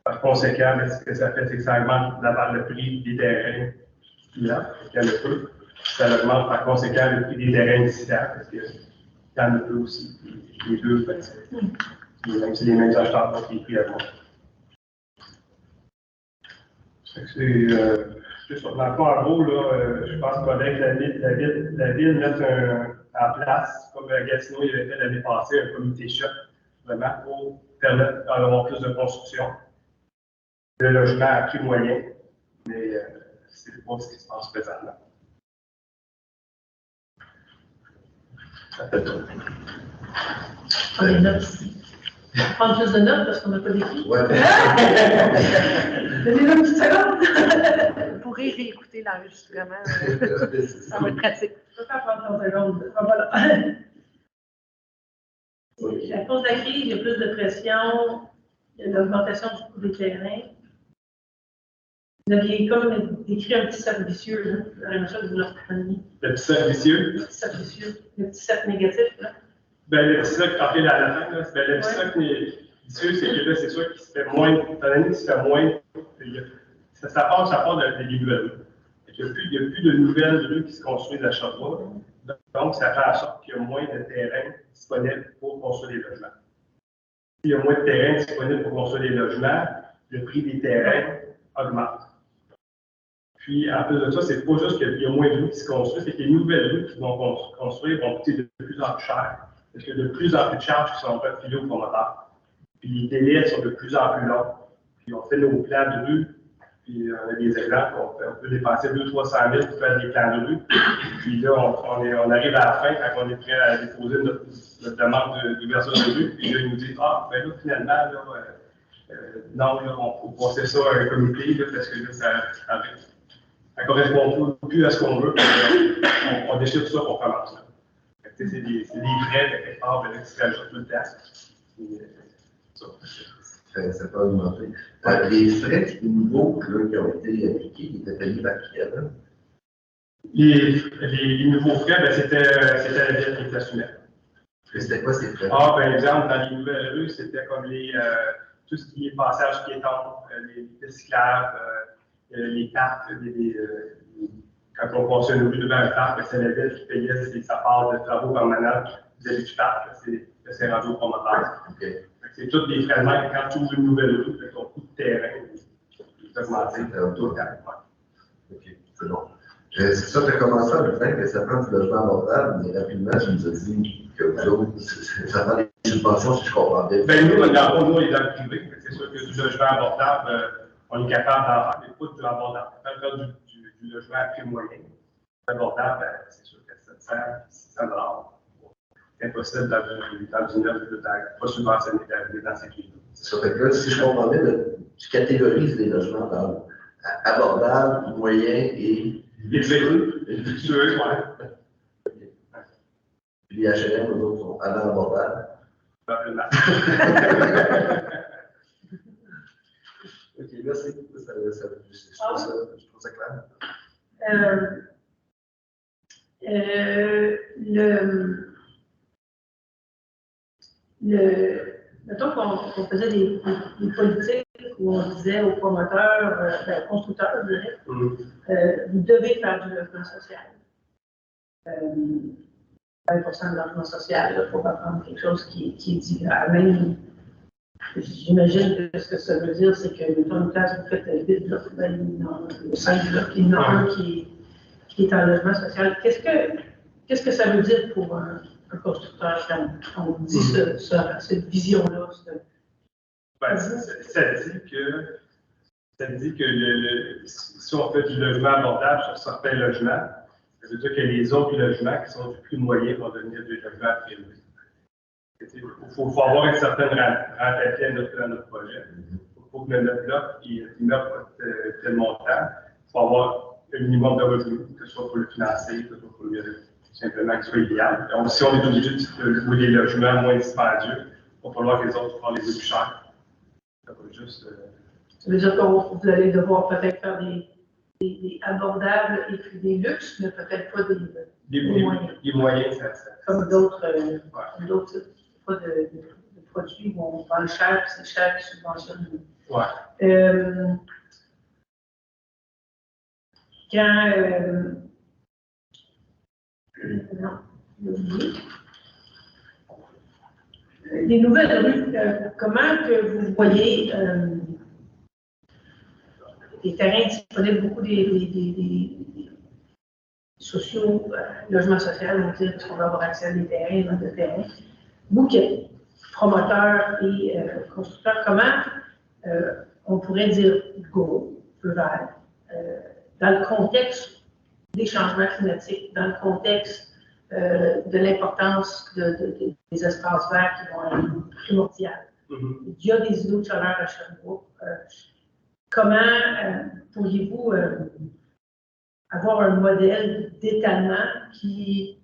par conséquent, ce que ça fait, c'est que ça augmente le prix des terrains là, il y en a peu. Ça augmente par conséquent le prix des terrains dissidents, parce qu'il y en a peu aussi. Les deux, même si les mêmes acheteurs ont les prix à moi. C'est ça. Dans le fond, en gros, là, je pense qu'avec la ville mette en place, comme Gatineau il avait fait l'année passée, un comité choc, vraiment pour permettre d'avoir plus de construction, de logement à prix moyen, mais c'est pas ce qui se passe présentement. Ça fait tout. On les notes ici. On prend plus de notes parce qu'on n'a pas d'écrit. Ouais. Donnez-nous une petite seconde. Vous pourrez réécouter l'enregistrement. Ça va être pratique. Je peux pas prendre 30 secondes. Voilà. À cause de la crise, il y a plus de pression, il y a l'augmentation du coût des terrains. Vous aviez comme décrit un petit cercle vicieux, là. J'aimerais ça que vous le repreniez. Le petit cercle vicieux? Le petit cercle vicieux, le petit cercle négatif, là. Ben, le petit cercle, après la fin, là, ben, le petit cercle vicieux, c'est que là, c'est sûr qu'il se fait moins, étant donné qu'il se fait moins, ça part des nouvelles rues. Il n'y a plus de nouvelles rues qui se construisent à Sherbrooke. Donc, ça fait en sorte qu'il y a moins de terrain disponible pour construire des logements. S'il y a moins de terrain disponible pour construire des logements, le prix des terrains augmente. Puis, en plus de ça, c'est pas juste qu'il y a moins de rues qui se construisent, c'est que les nouvelles rues qui vont construire vont coûter de plus en plus cher. Parce qu'il y a de plus en plus de charges qui sont refilées aux promoteurs. Puis, les délais sont de plus en plus longs. Puis, on fait nos plans de rue. Puis, on a des exemples. On peut dépenser 200 000 pour faire des plans de rue. Puis là, on arrive à la fin quand on est prêt à déposer notre demande d'ouverture de rue. Puis là, ils nous disent ah, ben là, finalement, là, non, là, on peut passer ça à un comité là, parce que là, ça ne correspond plus à ce qu'on veut. On déchire tout ça pour commencer. C'est des frais de quelque part qui se rajoutent tout le temps. Ça peut augmenter. Les frais nouveaux qui ont été appliqués, ils étaient payés par qui avant? Les nouveaux frais, ben, c'était la ville qui les assumait. C'était quoi ces frais? Par exemple, dans les nouvelles rues, c'était comme tout ce qui est passage piéton, les pistes cyclables, les parcs, quand on passait une rue devant un parc, c'est la ville qui payait sa part de travaux permanents vis-à-vis du parc. C'est rendu au promoteur. Okay. C'est tous des frais de même quand tu ouvres une nouvelle rue, ton coût de terrain est augmenté tout le temps. OK, c'est bon. C'est ça, tu as commencé à me dire que ça prend du logement abordable, mais rapidement, je nous ai dit que vous autres, ça prend des subventions, si je comprends bien. Ben, nous, on est dans le privé, c'est sûr que du logement abordable, on est capable d'en faire, mais pas du abordable. On peut faire du logement à prix moyen. Abordable, ben, c'est sûr que 700, 600 $. C'est impossible d'avoir dans du neuf, de pas subventionner dans ces prix-là. C'est ça. Fait que là, si je comprends bien, tu catégorises les logements dans abordable, moyen et luxueux. Luxueux, oui. Puis les HLM, eux autres, sont avant abordable. Probablement. Ok, merci. Je trouve ça clair. Mettons qu'on faisait des politiques où on disait aux promoteurs, constructeurs, je dirais, vous devez faire du logement social. 20% de logement social, il faut pas prendre quelque chose qui est dit même. J'imagine que ce que ça veut dire, c'est que, mettons, une classe, vous faites 8 blocs, ou 5 blocs, il y en a un qui est en logement social. Qu'est-ce que ça veut dire pour un constructeur quand on dit cette vision-là? Ben, ça dit que si on fait du logement abordable sur certains logements, ça veut dire que les autres logements qui sont du plus moyen vont devenir des logements très élevés. Il faut avoir une certaine rentabilité à notre projet. Il faut que notre bloc immeuble tel montant. Il faut avoir un minimum de revenus, que ce soit pour le financer, que ce soit pour simplement que ce soit idéal. Donc, si on est obligé de louer des logements moins dispendieux, il va falloir que les autres fassent les plus chers. Ça veut dire que vous allez devoir peut-être faire des abordables et puis des luxes, mais peut-être pas des moyens. Les moyens, comme d'autres pas de produits où on vend le cher, puis c'est cher qui subventionne. Ouais. Les nouvelles rues, comment que vous voyez les terrains disponibles, beaucoup des sociaux, logements sociaux, on va dire, parce qu'on va avoir accès à des terrains, dans des terrains. Vous qui êtes promoteur et constructeur, comment on pourrait dire go, feu vert, dans le contexte des changements climatiques, dans le contexte de l'importance des espaces verts qui vont être primordiaux. Il y a des îlots de chaleur à Sherbrooke. Comment pourriez-vous avoir un modèle d'étalement qui,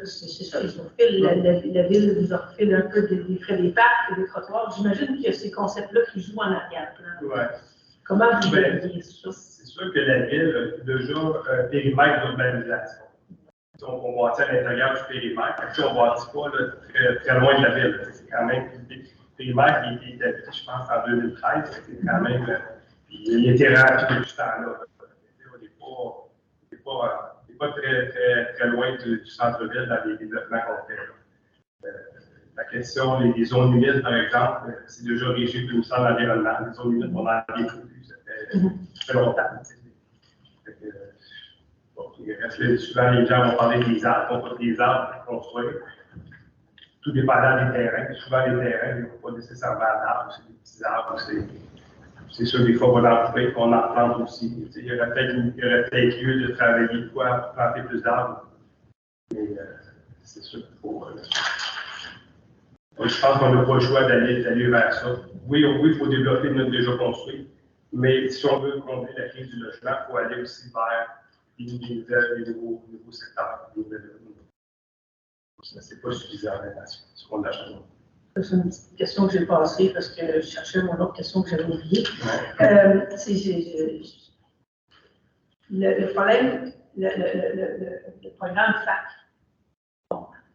c'est ça, ils ont fait, la ville nous a refait un peu des frais des parcs et des trottoirs. J'imagine qu'il y a ces concepts-là qui jouent en arrière-plan. Ouais. Comment vous voyez ça? C'est sûr que la ville a déjà un périmètre d'urbanisation. On bâtit à l'intérieur du périmètre. Puis on ne bâtit pas très loin de la ville. C'est quand même le périmètre qui a été établi, je pense, en 2013. C'est quand même. Il a été rempli depuis ce temps-là. On n'est pas très loin du centre-ville dans les développements qu'on fait. La question des zones humides, par exemple, c'est déjà régi par le ministère de l'Environnement. Les zones humides, on en a découvert, ça fait longtemps. Souvent, les gens vont parler des arbres, on pas des arbres pour construire. Tout dépendant des terrains. Souvent, les terrains, ils n'ont pas nécessairement d'arbres, c'est des petits arbres. C'est sûr, des fois, on va en couper, on en plante aussi. Il y aurait peut-être lieu de travailler pour planter plus d'arbres. Mais c'est sûr qu'il faut. Je pense qu'on n'a pas le choix d'aller vers ça. Oui, il faut développer notre déjà construit. Mais si on veut conduire la crise du logement, il faut aller aussi vers des nouveaux secteurs. Ce n'est pas suffisant à la nation, ce qu'on a changé. C'est une petite question que j'ai passée parce que je cherchais mon autre question que j'avais oubliée. Le problème, le programme FAC,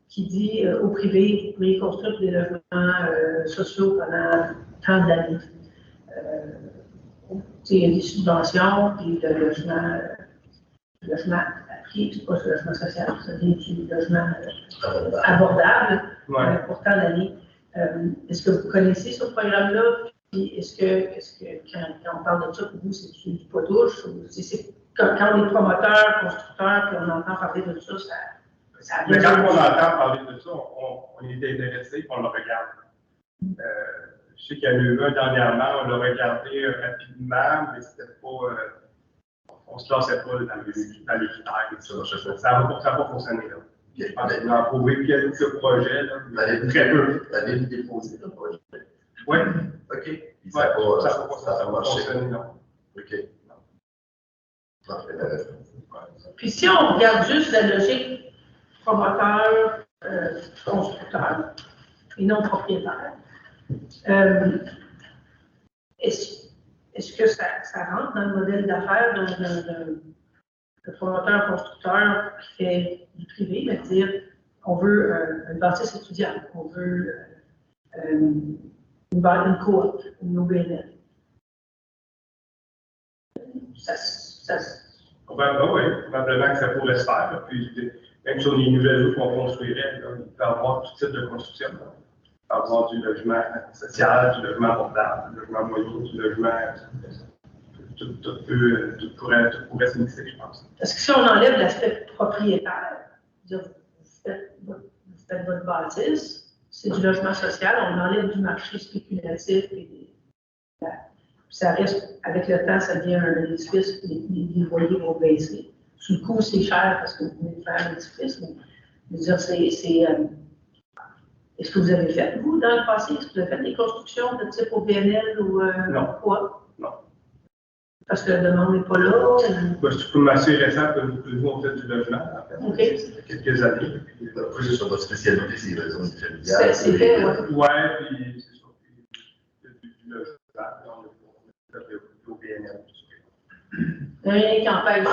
qui dit au privé, vous pouvez construire des logements sociaux pendant tant d'années. Il y a des subventions, puis le logement à prix, c'est pas ce logement social, ça vient du logement abordable pour tant d'années. Est-ce que vous connaissez ce programme-là? Puis est-ce que quand on parle de ça, pour vous, c'est du pas douche? Quand on est promoteur, constructeur, puis on entend parler de ça, ça mais quand on entend parler de ça, on est intéressé, on le regarde. Je sais qu'il y en a eu un dernièrement, on l'a regardé rapidement, mais c'était pas. On ne se lançait pas dans les critères. Ça n'a pas fonctionné. Là. Je pense qu'on a approuvé quelques projets. Très peu. Vous avez déposé le projet. Oui. OK. Puis Ça n'a pas marché. fonctionné, non. OK. Puis si on regarde juste la logique promoteur, constructeur et non propriétaire, est-ce que ça rentre dans le modèle d'affaires d'un promoteur-constructeur qui fait du privé, c'est-à-dire on veut un bâtisse étudiant, on veut une coop, une OBNL. Oui, probablement que ça pourrait se faire. Puis, même sur les nouvelles routes qu'on construirait, là, il peut y avoir tout type de construction. Là. Il peut y avoir du logement social, du logement abordable, du logement moyen, du logement. Tout pourrait se mixer, je pense. Parce que si on enlève l'aspect propriétaire, vous faites votre bâtisse, c'est du logement social, on enlève du marché spéculatif et ça reste, avec le temps, ça devient un édifice, les loyers vont baisser. Sous le coup, c'est cher parce que vous venez de faire un édifice, mais je veux dire, est-ce que vous avez fait, vous, dans le passé, est-ce que vous avez fait des constructions de type OBNL ou quoi? Non. Parce que la demande n'est pas là? C'est comme assez récent que nous, on fait du logement, en fait. OK. Ça fait quelques années. Après, c'est sur votre spécialité, c'est les zones familiales. C'est fait, oui. Oui, puis c'est sûr. Du logement, on a fait l'OBNL. Rien qui empêche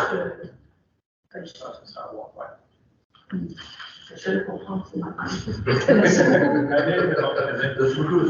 Ça, ça sera à voir, ouais. Je le comprends. Merci beaucoup. Merci beaucoup.